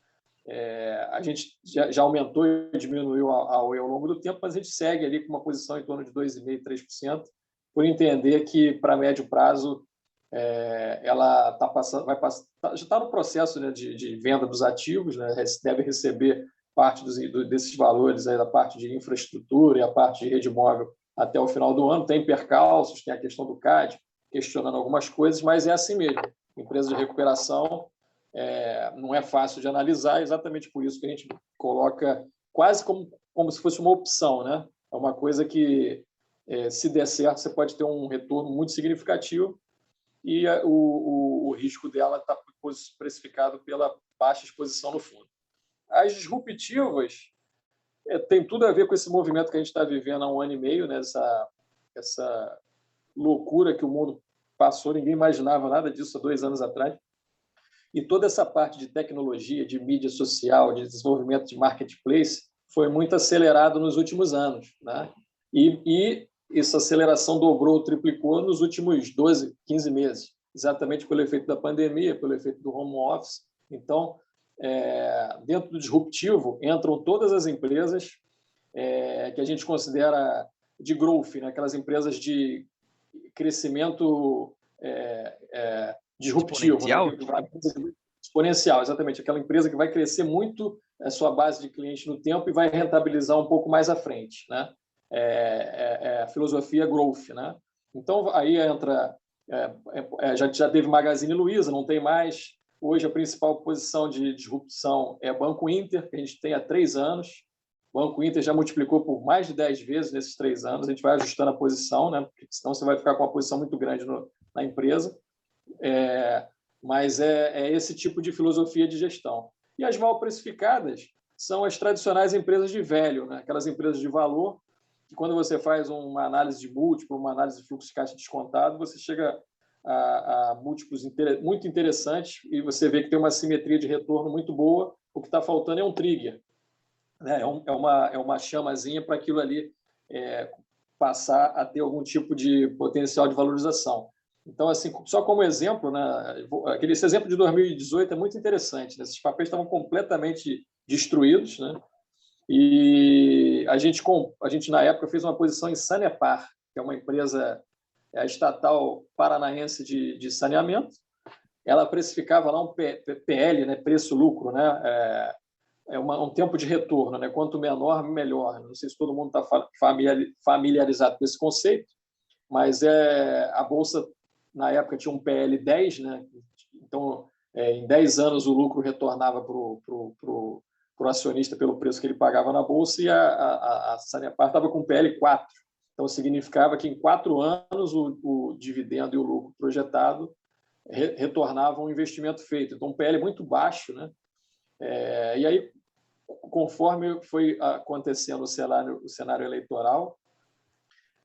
A gente já aumentou e diminuiu a Oi ao longo do tempo, mas a gente segue ali com uma posição em torno de 2,5%, 3%, por entender que, para médio prazo, ela já está no processo, né, de venda dos ativos, né, deve receber parte desses valores aí, da parte de infraestrutura e a parte de rede móvel até o final do ano. Tem percalços, tem a questão do CAD, questionando algumas coisas, mas é assim mesmo. Empresa de recuperação não é fácil de analisar, exatamente por isso que a gente coloca quase como se fosse uma opção, né? É uma coisa que, se der certo, você pode ter um retorno muito significativo e o risco dela está precificado pela baixa exposição no fundo. As disruptivas tem tudo a ver com esse movimento que a gente está vivendo há 1 ano e meio, né? Essa loucura que o mundo passou, ninguém imaginava nada disso há 2 anos atrás. E toda essa parte de tecnologia, de mídia social, de desenvolvimento de marketplace, foi muito acelerado nos últimos anos, né? E essa aceleração dobrou ou triplicou nos últimos 12, 15 meses, exatamente pelo efeito da pandemia, pelo efeito do home office. Então, dentro do disruptivo, entram todas as empresas que a gente considera de growth, né? Aquelas empresas de crescimento disruptivo,
exponencial?
Né? Exponencial, exatamente. Aquela empresa que vai crescer muito a sua base de clientes no tempo e vai rentabilizar um pouco mais à frente, né? A filosofia growth, né? Então, aí entra... já teve Magazine Luiza, não tem mais. Hoje, a principal posição de disrupção é Banco Inter, que a gente tem há 3 anos. O Banco Inter já multiplicou por mais de 10 vezes nesses 3 anos. A gente vai ajustando a posição, né? Porque senão você vai ficar com uma posição muito grande na empresa. Mas é esse tipo de filosofia de gestão. E as mal precificadas são as tradicionais empresas de value, né? Aquelas empresas de valor que, quando você faz uma análise de múltiplo, uma análise de fluxo de caixa descontado, você chega a múltiplos muito interessantes e você vê que tem uma simetria de retorno muito boa. O que está faltando é um trigger, né? É uma chamazinha para aquilo ali passar a ter algum tipo de potencial de valorização. Então, assim, só como exemplo, né, esse exemplo de 2018 é muito interessante, né? Esses papéis estavam completamente destruídos, né? E a gente, na época, fez uma posição em Sanepar, que é uma empresa estatal paranaense de saneamento. Ela precificava lá um PL, né, preço-lucro, né? Um tempo de retorno, né? Quanto menor, melhor. Não sei se todo mundo está familiarizado com esse conceito, mas a Bolsa, na época, tinha um PL 10, né? Então, em 10 anos, o lucro retornava para o acionista pelo preço que ele pagava na Bolsa, e a Sanepar estava com PL 4. Então, significava que em 4 anos o dividendo e o lucro projetado retornavam o investimento feito. Então, um PL muito baixo, né? E aí, conforme foi acontecendo o cenário eleitoral,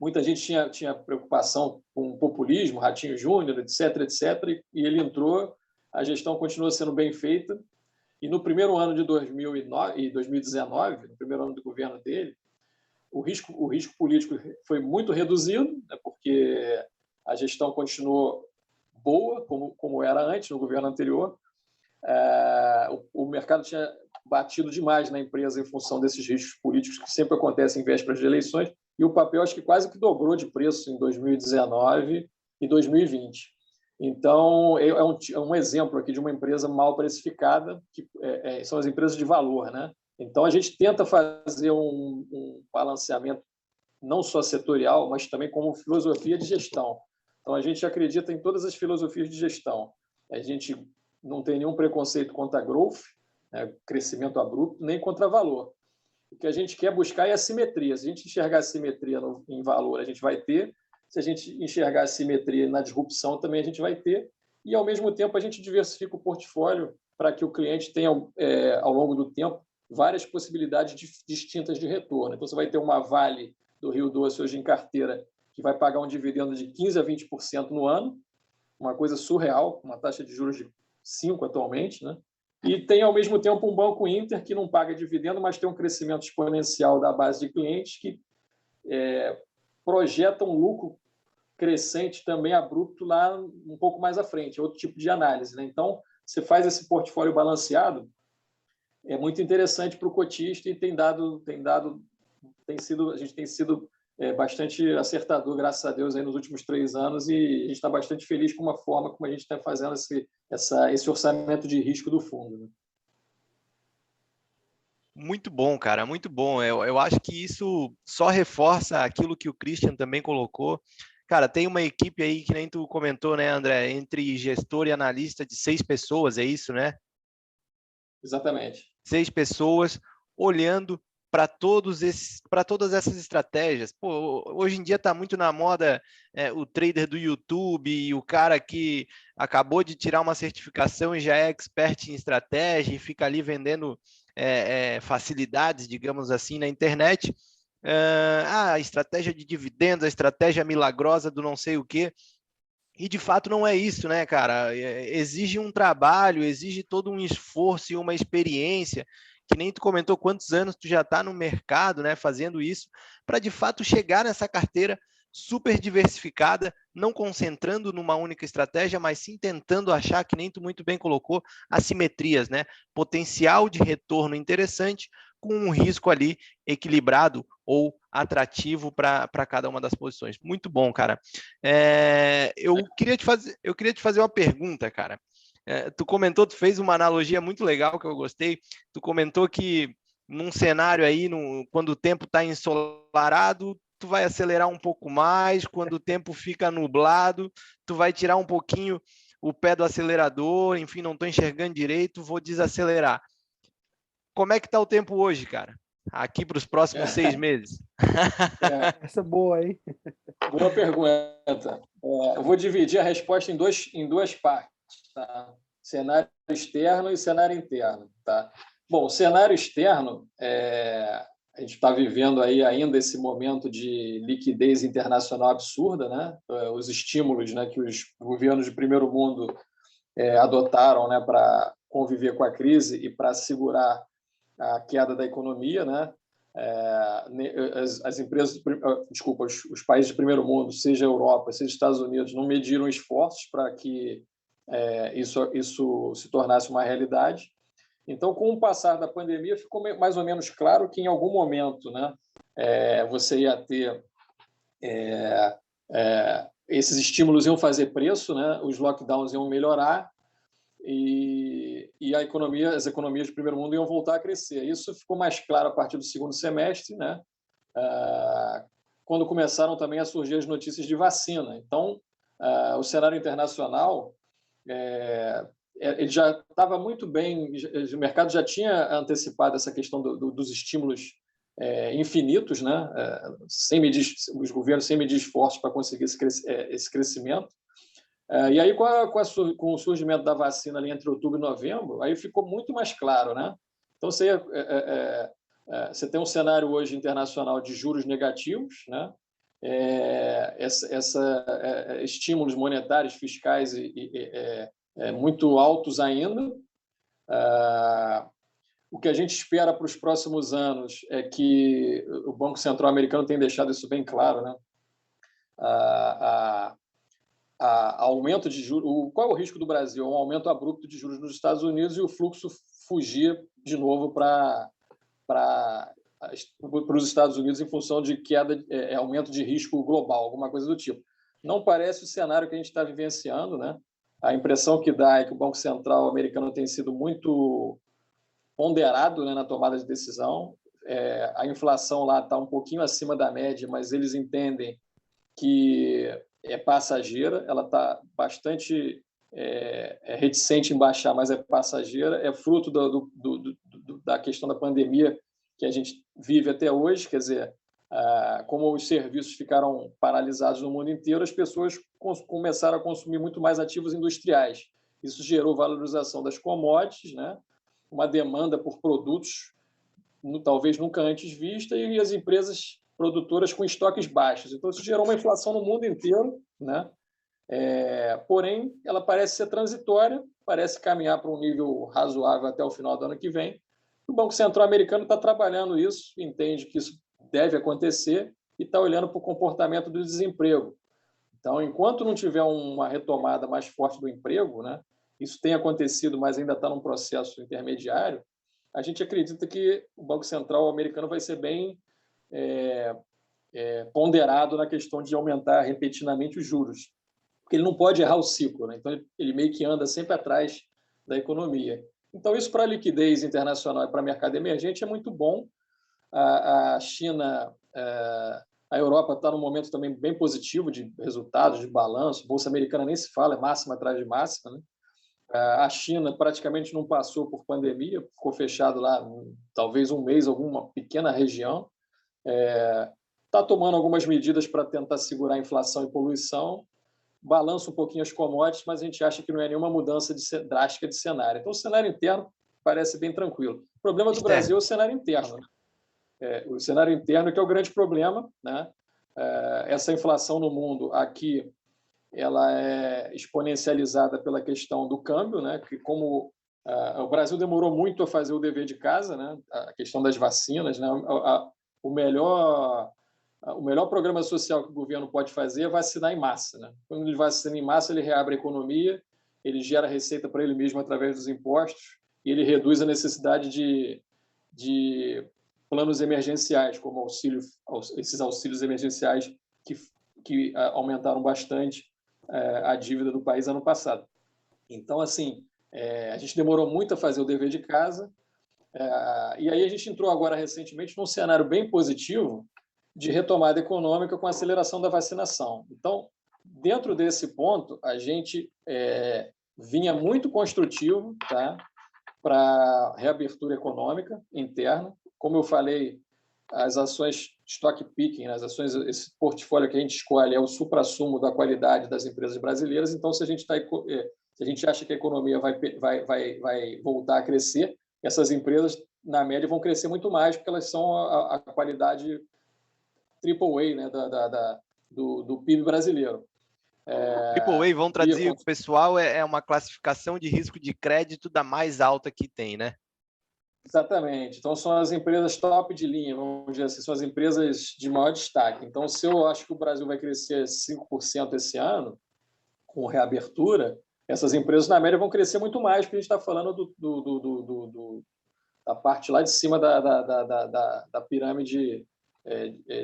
muita gente tinha preocupação com populismo, Ratinho Júnior, etc., e ele entrou, a gestão continuou sendo bem feita, e no primeiro ano de 2019, no primeiro ano do governo dele, o risco político foi muito reduzido, né, porque a gestão continuou boa, como era antes, no governo anterior. O mercado tinha batido demais na empresa em função desses riscos políticos que sempre acontecem em vésperas de eleições, e o papel acho que quase que dobrou de preço em 2019 e 2020. Então, é um exemplo aqui de uma empresa mal precificada, que são as empresas de valor, né? Então, a gente tenta fazer um balanceamento não só setorial, mas também como filosofia de gestão. Então, a gente acredita em todas as filosofias de gestão. A gente não tem nenhum preconceito contra growth, né, crescimento abrupto, nem contra valor. O que a gente quer buscar é a simetria. Se a gente enxergar a simetria em valor, a gente vai ter. Se a gente enxergar a simetria na disrupção, também a gente vai ter. E, ao mesmo tempo, a gente diversifica o portfólio para que o cliente tenha, ao longo do tempo, várias possibilidades distintas de retorno. Então, você vai ter uma Vale do Rio Doce hoje em carteira que vai pagar um dividendo de 15% a 20% no ano, uma coisa surreal, uma taxa de juros de 5% atualmente, né? E tem, ao mesmo tempo, um Banco Inter que não paga dividendo, mas tem um crescimento exponencial da base de clientes que projeta um lucro crescente também abrupto lá um pouco mais à frente, outro tipo de análise, né? Então, você faz esse portfólio balanceado, é muito interessante para o cotista e a gente tem sido bastante acertador, graças a Deus, aí nos últimos 3 anos, e a gente está bastante feliz com a forma como a gente está fazendo esse orçamento de risco do fundo, né?
Muito bom, cara, muito bom. Eu acho que isso só reforça aquilo que o Christian também colocou. Cara, tem uma equipe aí, que nem tu comentou, né, André, entre gestor e analista de 6 pessoas, é isso, né?
Exatamente.
6 pessoas olhando para todas essas estratégias. Pô, hoje em dia está muito na moda o trader do YouTube e o cara que acabou de tirar uma certificação e já é expert em estratégia e fica ali vendendo facilidades, digamos assim, na internet. A estratégia de dividendos, a estratégia milagrosa do não sei o quê. E de fato não é isso, né, cara? Exige um trabalho, exige todo um esforço e uma experiência, que nem tu comentou quantos anos tu já está no mercado, né, fazendo isso, para de fato chegar nessa carteira super diversificada, não concentrando numa única estratégia, mas sim tentando achar, que nem tu muito bem colocou, assimetrias, né? Potencial de retorno interessante com um risco ali equilibrado ou atrativo para cada uma das posições. Muito bom, cara. Eu queria te fazer uma pergunta, cara. Tu comentou, tu fez uma analogia muito legal que eu gostei. Tu comentou que num cenário aí, quando o tempo está ensolarado, tu vai acelerar um pouco mais, quando o tempo fica nublado, tu vai tirar um pouquinho o pé do acelerador, enfim, não estou enxergando direito, vou desacelerar. Como é que está o tempo hoje, cara? Aqui para os próximos 6 meses.
Essa é boa, hein?
Boa pergunta. Eu vou dividir a resposta em duas partes, tá? Cenário externo e cenário interno, tá? Bom, o cenário externo, a gente está vivendo aí ainda esse momento de liquidez internacional absurda, né? Os estímulos, né, que os governos de primeiro mundo adotaram, né, para conviver com a crise e para segurar a queda da economia, né? As empresas, desculpa, os países de primeiro mundo, seja a Europa, seja os Estados Unidos, não mediram esforços para que isso se tornasse uma realidade. Então, com o passar da pandemia, ficou mais ou menos claro que em algum momento, né, você ia ter esses estímulos iam fazer preço, né, os lockdowns iam melhorar e as economias de primeiro mundo iam voltar a crescer. Isso ficou mais claro a partir do segundo semestre, né? Quando começaram também a surgir as notícias de vacina. Então, o cenário internacional ele já estava muito bem, o mercado já tinha antecipado essa questão dos estímulos infinitos, né? Os governos sem medir esforços para conseguir esse crescimento. E aí, com o surgimento da vacina ali entre outubro e novembro, aí ficou muito mais claro, né? Então, você tem um cenário hoje internacional de juros negativos, né? Estímulos monetários, fiscais muito altos ainda. O que a gente espera para os próximos anos é que o Banco Central americano tem deixado isso bem claro, né? Aumento de juros. Qual é o risco do Brasil? Um aumento abrupto de juros nos Estados Unidos e o fluxo fugir de novo para os Estados Unidos em função de aumento de risco global, alguma coisa do tipo. Não parece o cenário que a gente está vivenciando, né? A impressão que dá é que o Banco Central americano tem sido muito ponderado, né, na tomada de decisão. A inflação lá está um pouquinho acima da média, mas eles entendem que é passageira, ela está bastante reticente em baixar, mas é passageira, é fruto da questão da pandemia que a gente vive até hoje, quer dizer, como os serviços ficaram paralisados no mundo inteiro, as pessoas começaram a consumir muito mais ativos industriais. Isso gerou valorização das commodities, né? Uma demanda por produtos talvez nunca antes vista, e as empresas produtoras com estoques baixos. Então, isso gerou uma inflação no mundo inteiro, né? Porém, ela parece ser transitória, parece caminhar para um nível razoável até o final do ano que vem. O Banco Central americano está trabalhando isso, entende que isso deve acontecer e está olhando para o comportamento do desemprego. Então, enquanto não tiver uma retomada mais forte do emprego, né, isso tem acontecido, mas ainda está num processo intermediário, a gente acredita que o Banco Central americano vai ser bem ponderado na questão de aumentar repentinamente os juros, porque ele não pode errar o ciclo, né? Então ele meio que anda sempre atrás da economia. Então, isso para a liquidez internacional e para o mercado emergente é muito bom. A China, a Europa está num momento também bem positivo de resultados, de balanço. Bolsa americana nem se fala, é máxima atrás de máxima, né? A China praticamente não passou por pandemia, ficou fechado lá talvez um mês, alguma pequena região. Está tomando algumas medidas para tentar segurar a inflação e poluição, balança um pouquinho as commodities, mas a gente acha que não é nenhuma mudança drástica de cenário. Então, o cenário interno parece bem tranquilo. O problema do Brasil é o cenário interno. O cenário interno que é o grande problema, né? Essa inflação no mundo aqui, ela é exponencializada pela questão do câmbio, né? Que como o Brasil demorou muito a fazer o dever de casa, né? A questão das vacinas, né? O melhor programa social que o governo pode fazer é vacinar em massa, né? Quando ele vacina em massa, ele reabre a economia, ele gera receita para ele mesmo através dos impostos e ele reduz a necessidade de planos emergenciais, como esses auxílios emergenciais que aumentaram bastante a dívida do país ano passado. Então, assim, a gente demorou muito a fazer o dever de casa, e aí a gente entrou agora recentemente num cenário bem positivo de retomada econômica com a aceleração da vacinação. Então, dentro desse ponto, a gente vinha muito construtivo, tá, para reabertura econômica interna. Como eu falei, as ações stock picking, as ações, esse portfólio que a gente escolhe é o suprassumo da qualidade das empresas brasileiras. Então, se a gente acha que a economia vai voltar a crescer, essas empresas, na média, vão crescer muito mais, porque elas são a qualidade AAA, né, do PIB brasileiro.
AAA, vamos traduzir o pessoal, é uma classificação de risco de crédito da mais alta que tem, né?
Exatamente. Então, são as empresas top de linha, vamos dizer assim, são as empresas de maior destaque. Então, se eu acho que o Brasil vai crescer 5% esse ano, com reabertura, essas empresas, na média, vão crescer muito mais, porque a gente está falando da parte lá de cima da pirâmide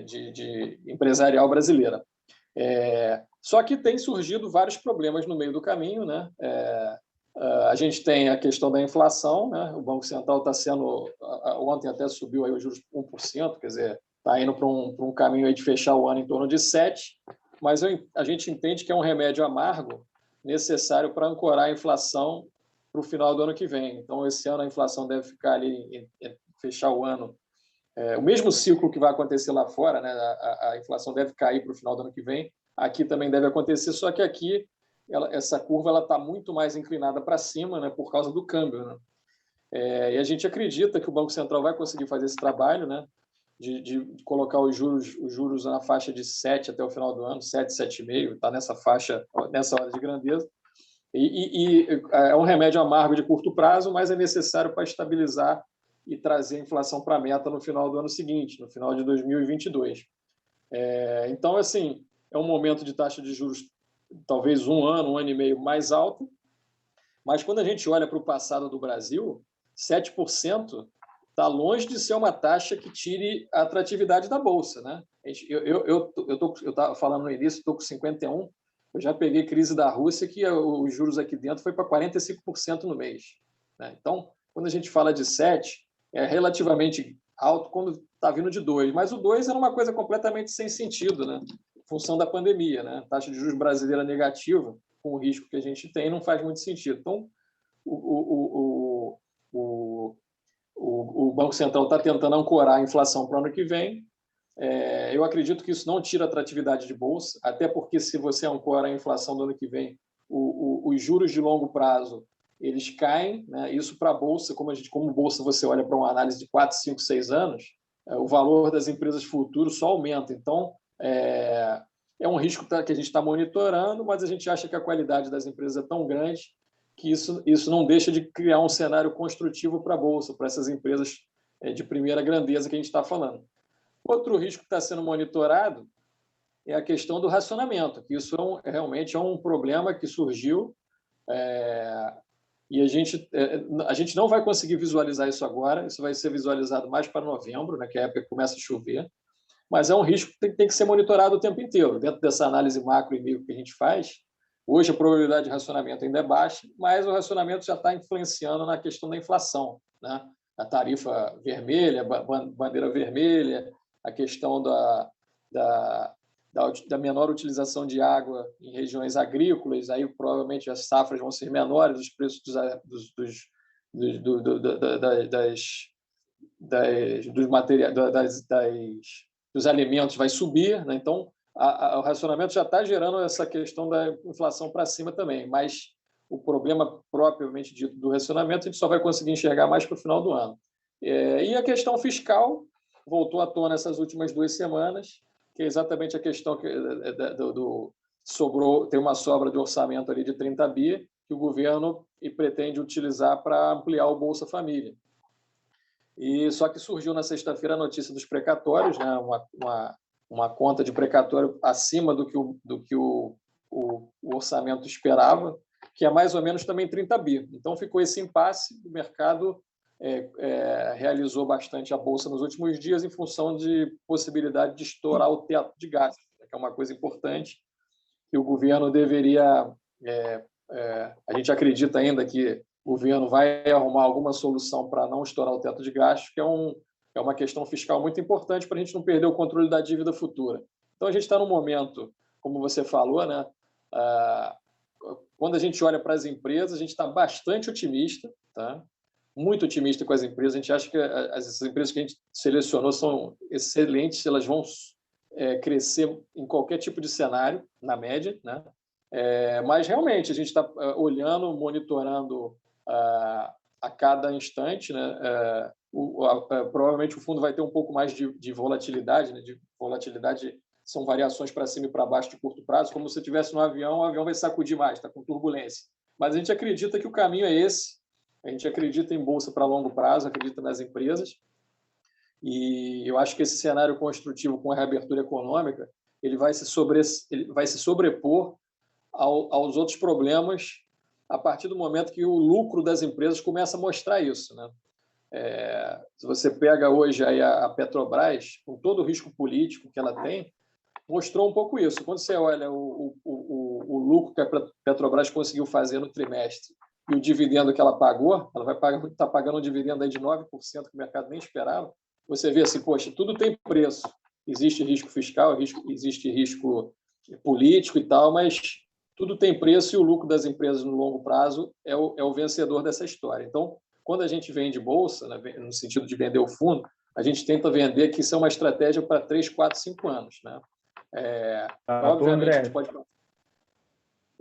de empresarial brasileira. Só que tem surgido vários problemas no meio do caminho, né? A gente tem a questão da inflação, né? O Banco Central está sendo, ontem até subiu aí os juros 1%, quer dizer, está indo para um caminho aí de fechar o ano em torno de 7%, mas a gente entende que é um remédio amargo necessário para ancorar a inflação para o final do ano que vem. Então, esse ano a inflação deve ficar ali, fechar o ano, o mesmo ciclo que vai acontecer lá fora, né? A inflação deve cair para o final do ano que vem, aqui também deve acontecer, só que aqui essa curva está muito mais inclinada para cima, né, por causa do câmbio, né? E a gente acredita que o Banco Central vai conseguir fazer esse trabalho, né, de colocar os juros na faixa de 7 até o final do ano, 7, 7,5, está nessa faixa, nessa hora de grandeza. E é um remédio amargo de curto prazo, mas é necessário para estabilizar e trazer a inflação para a meta no final do ano seguinte, no final de 2022. Então, assim, é um momento de taxa de juros talvez um ano e meio mais alta, mas quando a gente olha para o passado do Brasil, 7% está longe de ser uma taxa que tire a atratividade da Bolsa, né? Eu estava falando no início, estou com 51%, eu já peguei crise da Rússia, que os juros aqui dentro foi para 45% no mês, né? Então, quando a gente fala de 7%, é relativamente alto quando está vindo de 2%, mas o 2% era uma coisa completamente sem sentido, né? Em função da pandemia, né? A taxa de juros brasileira negativa, com o risco que a gente tem, não faz muito sentido. Então, o Banco Central está tentando ancorar a inflação para o ano que vem. Eu acredito que isso não tira a atratividade de bolsa, até porque se você ancora a inflação do ano que vem, os juros de longo prazo eles caem, né? Isso para a bolsa, como bolsa você olha para uma análise de 4, 5, 6 anos, o valor das empresas futuras só aumenta. Então, é um risco que a gente está monitorando, mas a gente acha que a qualidade das empresas é tão grande que isso não deixa de criar um cenário construtivo para a bolsa, para essas empresas de primeira grandeza que a gente está falando. Outro risco que está sendo monitorado é a questão do racionamento, que isso realmente é um problema que surgiu e a gente não vai conseguir visualizar isso agora, isso vai ser visualizado mais para novembro, né, que é a época que começa a chover, mas é um risco que tem que ser monitorado o tempo inteiro. Dentro dessa análise macro e micro que a gente faz, Hoje a probabilidade de racionamento ainda é baixa, mas o racionamento já está influenciando na questão da inflação, né? A tarifa vermelha, bandeira vermelha, a questão da menor utilização de água em regiões agrícolas, aí provavelmente as safras vão ser menores, os preços dos alimentos vai subir, né? Então o racionamento já está gerando essa questão da inflação para cima também, mas o problema propriamente dito do racionamento a gente só vai conseguir enxergar mais para o final do ano. E a questão fiscal voltou à tona essas últimas 2 semanas, que é exatamente a questão tem uma sobra de orçamento ali de 30 bi que o governo pretende utilizar para ampliar o Bolsa Família. E só que surgiu na sexta-feira a notícia dos precatórios, né? Uma conta de precatório acima do que o orçamento esperava, que é mais ou menos também 30 bi. Então ficou esse impasse, o mercado realizou bastante a Bolsa nos últimos dias em função de possibilidade de estourar o teto de gastos, que é uma coisa importante, que o governo deveria... a gente acredita ainda que o governo vai arrumar alguma solução para não estourar o teto de gastos, que é uma questão fiscal muito importante para a gente não perder o controle da dívida futura. Então, a gente está num momento, como você falou, né? Quando a gente olha para as empresas, a gente está bastante otimista, tá? Muito otimista com as empresas. A gente acha que essas empresas que a gente selecionou são excelentes, elas vão crescer em qualquer tipo de cenário, na média, né? Mas, realmente, a gente está olhando, monitorando a cada instante, né? Provavelmente o fundo vai ter um pouco mais de volatilidade, né? De volatilidade são variações para cima e para baixo de curto prazo, como se você estivesse no avião, o avião vai sacudir mais, está com turbulência. Mas a gente acredita que o caminho é esse, a gente acredita em bolsa para longo prazo, acredita nas empresas, e eu acho que esse cenário construtivo com a reabertura econômica ele vai se sobrepor aos outros problemas a partir do momento que o lucro das empresas começa a mostrar isso, né? Se você pega hoje aí a Petrobras, com todo o risco político que ela tem, mostrou um pouco isso. Quando você olha o lucro que a Petrobras conseguiu fazer no trimestre e o dividendo que ela pagou, ela está pagando um dividendo aí de 9%, que o mercado nem esperava, você vê assim, poxa, tudo tem preço. Existe risco fiscal, existe risco político e tal, mas tudo tem preço e o lucro das empresas no longo prazo é o vencedor dessa história. Então, quando a gente vende bolsa, né, no sentido de vender o fundo, a gente tenta vender que isso é uma estratégia para 3, 4, 5 anos. Né? Obviamente,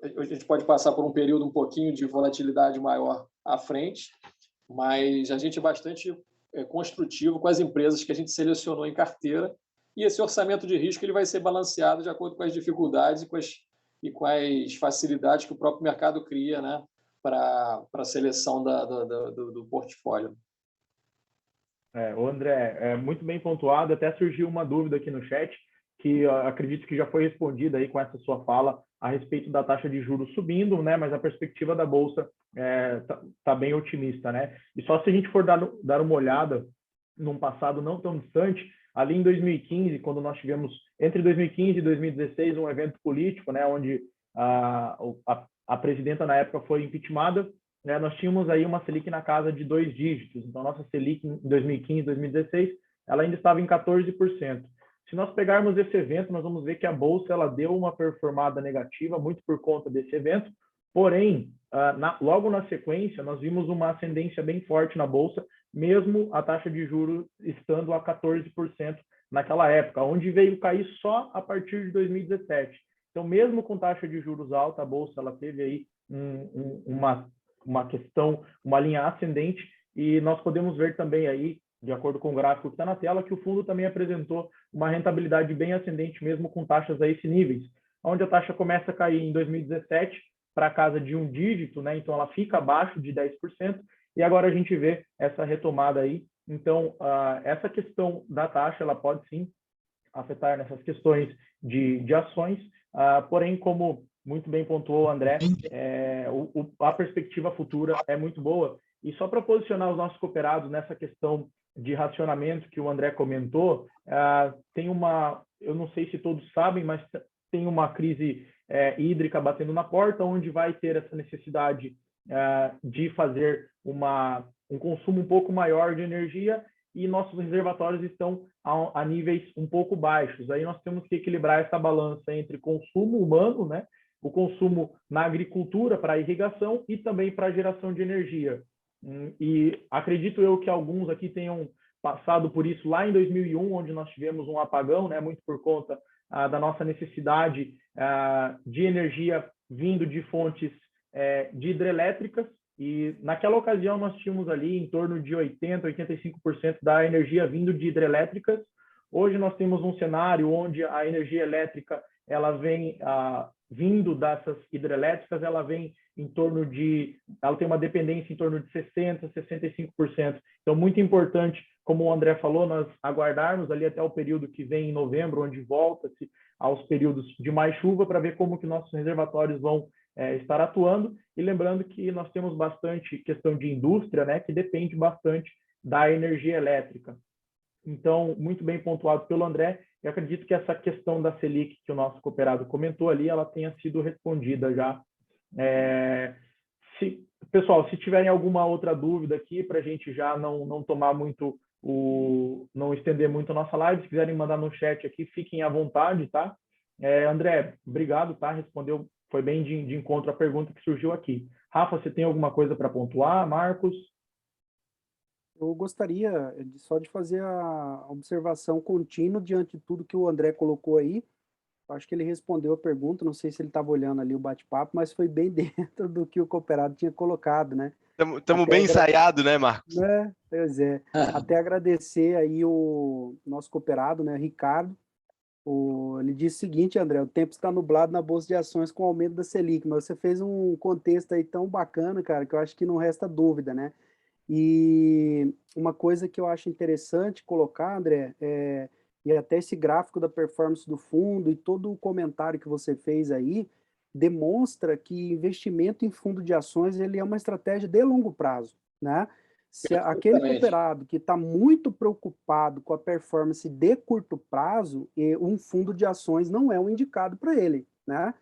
a gente pode passar por um período um pouquinho de volatilidade maior à frente, mas a gente é bastante construtivo com as empresas que a gente selecionou em carteira e esse orçamento de risco ele vai ser balanceado de acordo com as dificuldades e com as facilidades que o próprio mercado cria, né, para a seleção do portfólio.
André, muito bem pontuado. Até surgiu uma dúvida aqui no chat, que acredito que já foi respondida aí com essa sua fala a respeito da taxa de juros subindo, né? Mas a perspectiva da Bolsa tá bem otimista, né? E só se a gente for dar uma olhada num passado não tão distante, ali em 2015, quando nós tivemos, entre 2015 e 2016, um evento político, né? Onde a presidenta na época foi impeachmentada, né, nós tínhamos aí uma Selic na casa de 2 dígitos. Então, nossa Selic em 2015, 2016, ela ainda estava em 14%. Se nós pegarmos esse evento, nós vamos ver que a Bolsa ela deu uma performada negativa, muito por conta desse evento. Porém, logo na sequência, nós vimos uma ascendência bem forte na Bolsa, mesmo a taxa de juros estando a 14% naquela época, onde veio cair só a partir de 2017. Então, mesmo com taxa de juros alta, a Bolsa ela teve aí uma linha ascendente, e nós podemos ver também aí, de acordo com o gráfico que está na tela, que o fundo também apresentou uma rentabilidade bem ascendente, mesmo com taxas a esses níveis, onde a taxa começa a cair em 2017 para a casa de 1 dígito, né? Então ela fica abaixo de 10%, e agora a gente vê essa retomada aí. Então, essa questão da taxa, ela pode sim afetar nessas questões de ações, porém, como muito bem pontuou o André, a perspectiva futura é muito boa. E só para posicionar os nossos cooperados nessa questão de racionamento que o André comentou, tem eu não sei se todos sabem, mas tem uma crise hídrica batendo na porta, onde vai ter essa necessidade de fazer um consumo um pouco maior de energia, e nossos reservatórios estão a níveis um pouco baixos. Aí nós temos que equilibrar essa balança entre consumo humano, né, o consumo na agricultura para irrigação e também para geração de energia. E acredito eu que alguns aqui tenham passado por isso lá em 2001, onde nós tivemos um apagão, né, muito por conta da nossa necessidade de energia vindo de fontes de hidrelétricas, e naquela ocasião nós tínhamos ali em torno de 80%, 85% da energia vindo de hidrelétricas. Hoje nós temos um cenário onde a energia elétrica ela vem vindo dessas hidrelétricas, ela tem uma dependência em torno de 60%, 65%. Então, muito importante, como o André falou, nós aguardarmos ali até o período que vem em novembro, onde volta-se aos períodos de mais chuva, para ver como que nossos reservatórios vão estar atuando. E lembrando que nós temos bastante questão de indústria, né, que depende bastante da energia elétrica. Então, muito bem pontuado pelo André. Eu acredito que essa questão da Selic que o nosso cooperado comentou ali, ela tenha sido respondida já. Pessoal, se tiverem alguma outra dúvida aqui, para a gente já não tomar muito não estender muito a nossa live, se quiserem mandar no chat aqui, fiquem à vontade, tá? André, obrigado, tá? Respondeu, foi bem de encontro à pergunta que surgiu aqui. Rafa, você tem alguma coisa para pontuar? Marcos?
Eu gostaria só de fazer a observação contínua diante de tudo que o André colocou aí. Acho que ele respondeu a pergunta, não sei se ele estava olhando ali o bate-papo, mas foi bem dentro do que o cooperado tinha colocado, né?
Estamos bem ensaiados, né, Marcos?
Pois é. Até agradecer aí o nosso cooperado, né, Ricardo. Ele disse o seguinte, André, o tempo está nublado na Bolsa de Ações com o aumento da Selic, mas você fez um contexto aí tão bacana, cara, que eu acho que não resta dúvida, né? E uma coisa que eu acho interessante colocar, André, e até esse gráfico da performance do fundo e todo o comentário que você fez aí, demonstra que investimento em fundo de ações ele é uma estratégia de longo prazo, né? Se aquele cooperado que está muito preocupado com a performance de curto prazo, um fundo de ações não é um indicado para ele, né?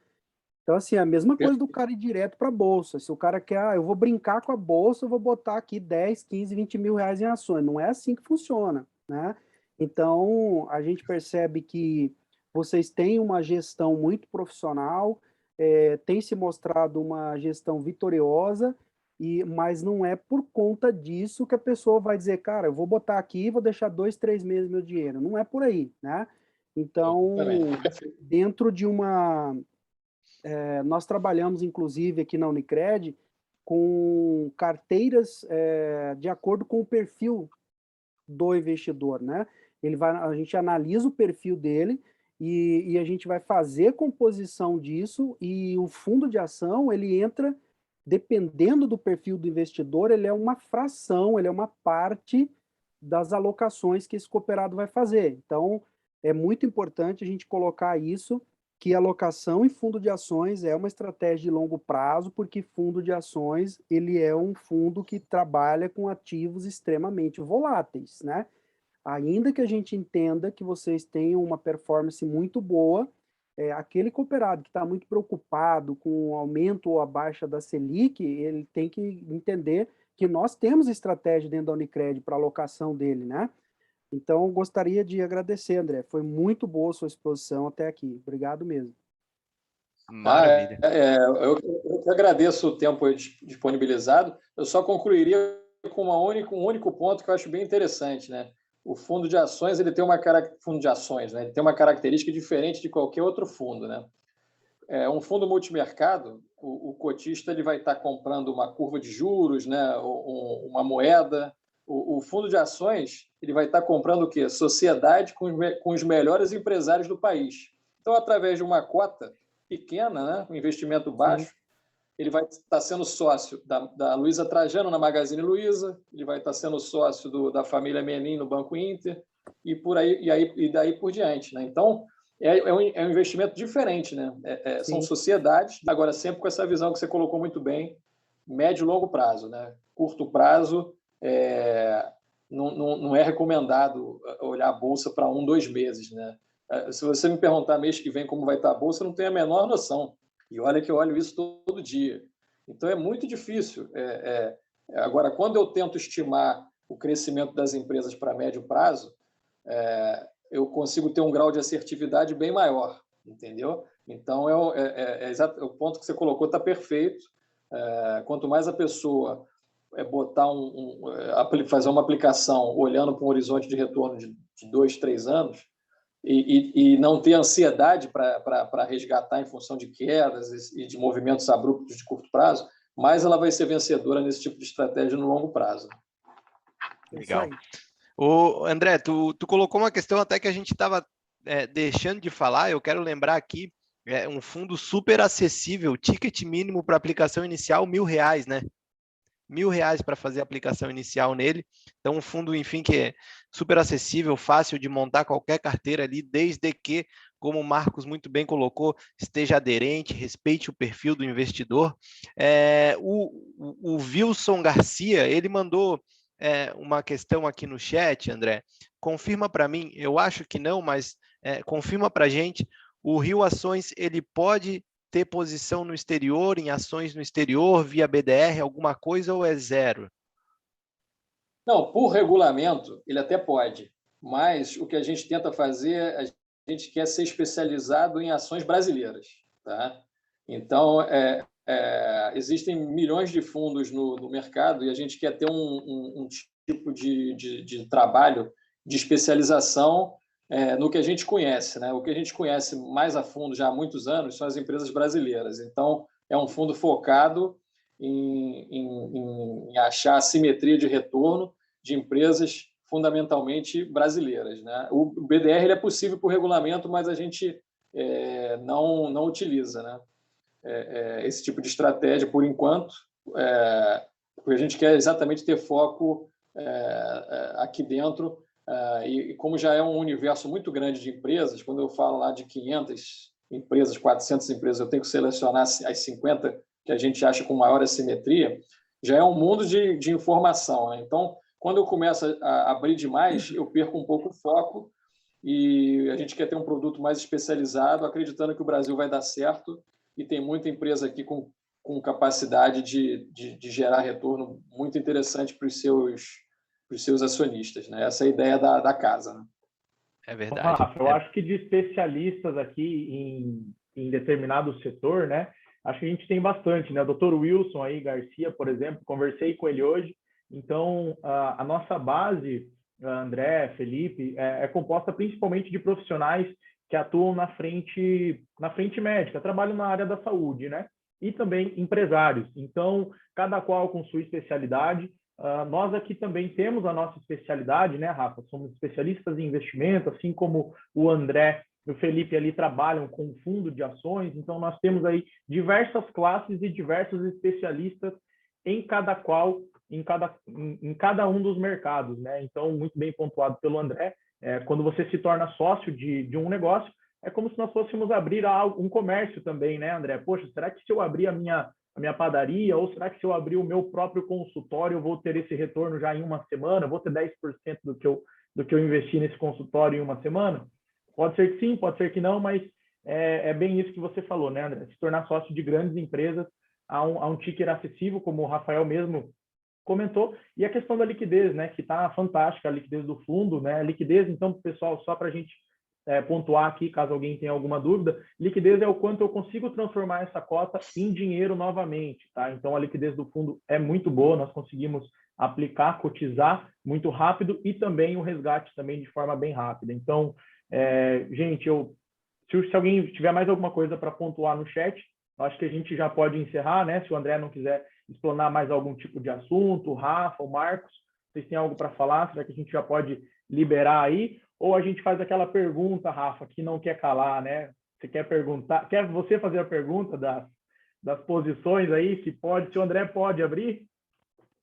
Então, assim, a mesma coisa do cara ir direto para a Bolsa. Se o cara quer, eu vou brincar com a Bolsa, eu vou botar aqui 10, 15, 20 mil reais em ações. Não é assim que funciona, né? Então, a gente percebe que vocês têm uma gestão muito profissional, tem se mostrado uma gestão vitoriosa, mas não é por conta disso que a pessoa vai dizer, cara, eu vou botar aqui e vou deixar 2, 3 meses meu dinheiro. Não é por aí, né? Então, dentro de nós trabalhamos, inclusive, aqui na Unicred, com carteiras de acordo com o perfil do investidor, né? A gente analisa o perfil dele e a gente vai fazer composição disso, e o fundo de ação, ele entra, dependendo do perfil do investidor, ele é uma fração, ele é uma parte das alocações que esse cooperado vai fazer. Então, é muito importante a gente colocar isso, que alocação em fundo de ações é uma estratégia de longo prazo, porque fundo de ações ele é um fundo que trabalha com ativos extremamente voláteis, né? Ainda que a gente entenda que vocês tenham uma performance muito boa, aquele cooperado que está muito preocupado com o aumento ou a baixa da Selic, ele tem que entender que nós temos estratégia dentro da Unicred para alocação dele, né? Então, gostaria de agradecer, André. Foi muito boa a sua exposição até aqui. Obrigado mesmo.
Maravilha.
Eu que agradeço o tempo disponibilizado. Eu só concluiria com um único ponto que eu acho bem interessante, né? O fundo de ações, ele tem fundo de ações, né? Ele tem uma característica diferente de qualquer outro fundo, né? Um fundo multimercado, o cotista ele vai estar comprando uma curva de juros, né? Uma moeda. O fundo de ações ele vai estar comprando o quê? Sociedade com os melhores empresários do país. Então, através de uma cota pequena, né? Um investimento baixo, ele vai estar sendo sócio da Luiza Trajano na Magazine Luiza, ele vai estar sendo sócio da família Menin no Banco Inter, e daí por diante, né? Então, é um investimento diferente, né? São sociedades, agora sempre com essa visão que você colocou muito bem, médio e longo prazo, né? Curto prazo, não é recomendado olhar a bolsa para 1, 2 meses, né? Se você me perguntar mês que vem como vai estar a bolsa, eu não tenho a menor noção. E olha que eu olho isso todo dia. Então, é muito difícil. Agora, quando eu tento estimar o crescimento das empresas para médio prazo, eu consigo ter um grau de assertividade bem maior, entendeu? Então, o ponto que você colocou está perfeito. Quanto mais a pessoa botar fazer uma aplicação olhando para um horizonte de retorno de 2, 3 anos e não ter ansiedade para resgatar em função de quedas e de movimentos abruptos de curto prazo, mais ela vai ser vencedora nesse tipo de estratégia no longo prazo.
Legal. Ô, André, tu colocou uma questão até que a gente estava deixando de falar. Eu quero lembrar aqui, um fundo super acessível, ticket mínimo para aplicação inicial, R$1.000, né? R$1.000 para fazer a aplicação inicial nele. Então, um fundo, enfim, que é super acessível, fácil de montar qualquer carteira ali, desde que, como o Marcos muito bem colocou, esteja aderente, respeite o perfil do investidor. O Wilson Garcia, ele mandou uma questão aqui no chat, André. Confirma para mim, eu acho que não, mas confirma para a gente, o Rio Ações, ele pode ter posição no exterior, em ações no exterior, via BDR, alguma coisa, ou é zero?
Não, por regulamento, ele até pode, mas o que a gente tenta fazer, a gente quer ser especializado em ações brasileiras, tá? Então, existem milhões de fundos no mercado e a gente quer ter um tipo de trabalho de especialização no que a gente conhece, né? O que a gente conhece mais a fundo já há muitos anos são as empresas brasileiras. Então, é um fundo focado em achar a simetria de retorno de empresas fundamentalmente brasileiras, né? O BDR ele é possível por regulamento, mas a gente não utiliza, né? Esse tipo de estratégia por enquanto, porque a gente quer exatamente ter foco aqui dentro. E como já é um universo muito grande de empresas, quando eu falo lá de 500 empresas, 400 empresas, eu tenho que selecionar as 50 que a gente acha com maior assimetria, já é um mundo de informação, né? Então, quando eu começo a abrir demais, eu perco um pouco o foco e a gente quer ter um produto mais especializado, acreditando que o Brasil vai dar certo e tem muita empresa aqui com capacidade de gerar retorno muito interessante para os seus acionistas, né? Essa é a ideia da casa, né?
É verdade.
Rafa, eu acho que de especialistas aqui em determinado setor, né? Acho que a gente tem bastante, né? O Dr. Wilson aí, Garcia, por exemplo, conversei com ele hoje. Então, a nossa base, André, Felipe, é composta principalmente de profissionais que atuam na frente médica, trabalham na área da saúde, né? E também empresários. Então, cada qual com sua especialidade. Nós aqui também temos a nossa especialidade, né, Rafa? Somos especialistas em investimento, assim como o André e o Felipe ali trabalham com fundo de ações. Então, nós temos aí diversas classes e diversos especialistas em cada um dos mercados, né? Então, muito bem pontuado pelo André. Quando você se torna sócio de um negócio, é como se nós fôssemos abrir um comércio também, né, André? Poxa, será que se eu abrir a minha padaria, ou será que se eu abrir o meu próprio consultório, eu vou ter esse retorno já em uma semana? Vou ter 10% do que eu investi nesse consultório em uma semana? Pode ser que sim, pode ser que não, mas é bem isso que você falou, né, André? Se tornar sócio de grandes empresas a um ticker acessível, como o Rafael mesmo comentou, e a questão da liquidez, né, que está fantástica, a liquidez do fundo, né, liquidez, então, pessoal, só para a gente pontuar aqui, caso alguém tenha alguma dúvida, liquidez é o quanto eu consigo transformar essa cota em dinheiro novamente, tá? Então, a liquidez do fundo é muito boa, nós conseguimos aplicar, cotizar muito rápido e também o resgate também de forma bem rápida. Então, gente, se alguém tiver mais alguma coisa para pontuar no chat, acho que a gente já pode encerrar, né? Se o André não quiser explanar mais algum tipo de assunto, o Rafa, o Marcos, vocês têm algo para falar? Será que a gente já pode liberar aí? Ou a gente faz aquela pergunta, Rafa, que não quer calar, né? Você quer perguntar? Quer você fazer a pergunta das posições aí? Se o André pode abrir?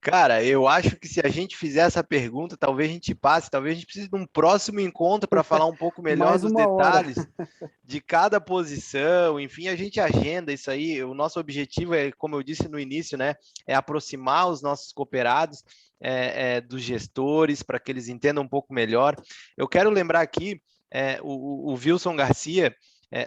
Cara, eu acho que se a gente fizer essa pergunta, talvez a gente passe, talvez a gente precise de um próximo encontro para falar um pouco melhor dos detalhes de cada posição, enfim, a gente agenda isso aí. O nosso objetivo é, como eu disse no início, né, é aproximar os nossos cooperados dos gestores para que eles entendam um pouco melhor. Eu quero lembrar aqui o Wilson Garcia,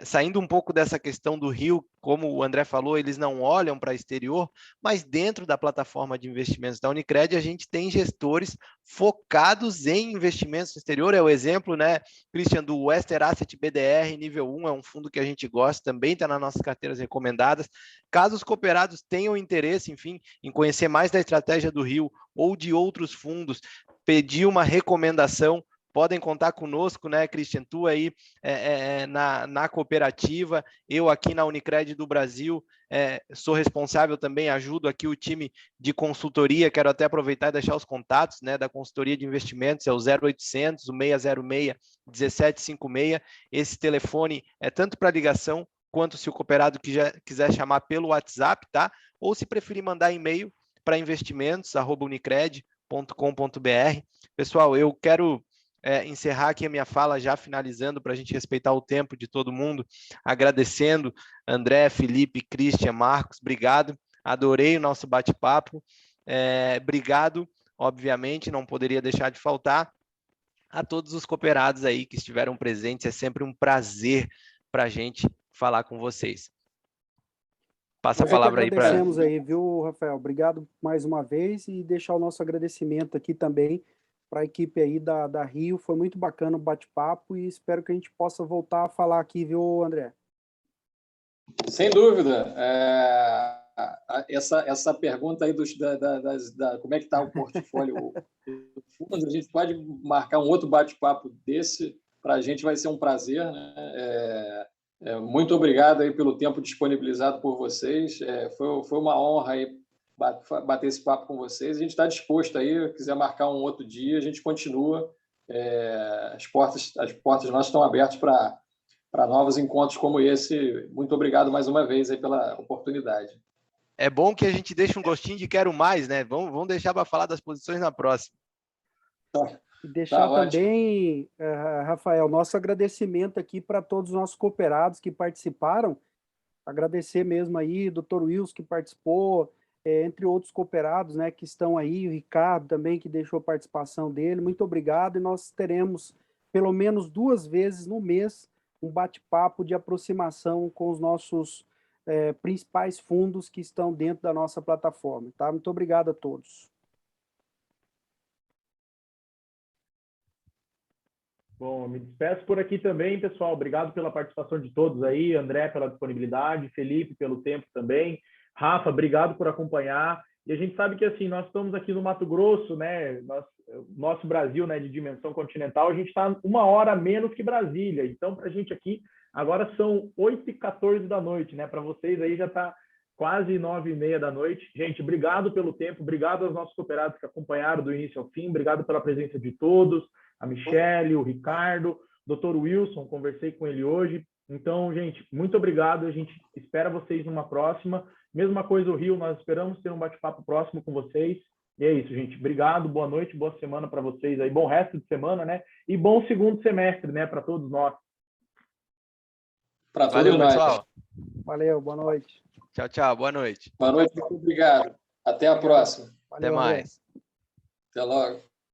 saindo um pouco dessa questão do Rio, como o André falou, eles não olham para o exterior, mas dentro da plataforma de investimentos da Unicred, a gente tem gestores focados em investimentos no exterior. É o exemplo, né, Christian, do Wester Asset BDR nível 1, é um fundo que a gente gosta, também está nas nossas carteiras recomendadas. Caso os cooperados tenham interesse, enfim, em conhecer mais da estratégia do Rio ou de outros fundos, pedir uma recomendação, podem contar conosco, né, Christian? Tu aí na cooperativa, eu aqui na Unicred do Brasil, sou responsável também, ajudo aqui o time de consultoria, quero até aproveitar e deixar os contatos, né, da consultoria de investimentos, é o 0800, o 606-1756, esse telefone é tanto para ligação, quanto se o cooperado quiser chamar pelo WhatsApp, tá? Ou se preferir mandar e-mail para investimentos@unicred.com.br. Pessoal, eu quero encerrar aqui a minha fala, já finalizando, para a gente respeitar o tempo de todo mundo, agradecendo André, Felipe, Christian, Marcos, obrigado, adorei o nosso bate-papo, obrigado, obviamente, não poderia deixar de faltar, a todos os cooperados aí que estiveram presentes, é sempre um prazer para a gente falar com vocês. Passa a palavra aí para...
Agradecemos aí, viu, Rafael? Obrigado mais uma vez e deixar o nosso agradecimento aqui também para a equipe aí da Rio. Foi muito bacana o bate-papo e espero que a gente possa voltar a falar aqui, viu, André?
Sem dúvida. Essa pergunta aí como é que está o portfólio do fundo, a gente pode marcar um outro bate-papo desse, para a gente vai ser um prazer, né? Muito obrigado aí pelo tempo disponibilizado por vocês. Foi uma honra aí bater esse papo com vocês. A gente está disposto aí, quiser marcar um outro dia, a gente continua. As portas nossas estão abertas para novos encontros como esse. Muito obrigado mais uma vez aí pela oportunidade.
É bom que a gente deixe um gostinho de quero mais, né? Vamos deixar para falar das posições na próxima.
E deixar também, Rafael, nosso agradecimento aqui para todos os nossos cooperados que participaram. Agradecer mesmo aí, Dr. Wilson, que participou, entre outros cooperados, né, que estão aí, o Ricardo também, que deixou a participação dele. Muito obrigado, e nós teremos pelo menos 2 vezes no mês um bate-papo de aproximação com os nossos principais fundos que estão dentro da nossa plataforma. Tá? Muito obrigado a todos.
Bom, me despeço por aqui também, pessoal. Obrigado pela participação de todos aí. André, pela disponibilidade. Felipe, pelo tempo também. Rafa, obrigado por acompanhar. E a gente sabe que, assim, nós estamos aqui no Mato Grosso, né? Nosso Brasil, né, de dimensão continental, a gente está 1 hora a menos que Brasília. Então, para a gente aqui, agora são 8h14 da noite, né? Para vocês aí já está quase 9h30 da noite. Gente, obrigado pelo tempo. Obrigado aos nossos cooperados que acompanharam do início ao fim. Obrigado pela presença de todos. A Michele, o Ricardo, Dr. Wilson, conversei com ele hoje. Então, gente, muito obrigado. A gente espera vocês numa próxima. Mesma coisa o Rio, nós esperamos ter um bate-papo próximo com vocês. E é isso, gente. Obrigado, boa noite, boa semana para vocês aí. Bom resto de semana, né? E bom segundo semestre, né, para todos nós.
Valeu, pessoal.
Valeu, boa noite.
Tchau, tchau, boa noite.
Boa noite, muito obrigado. Até a próxima.
Até mais.
Até logo.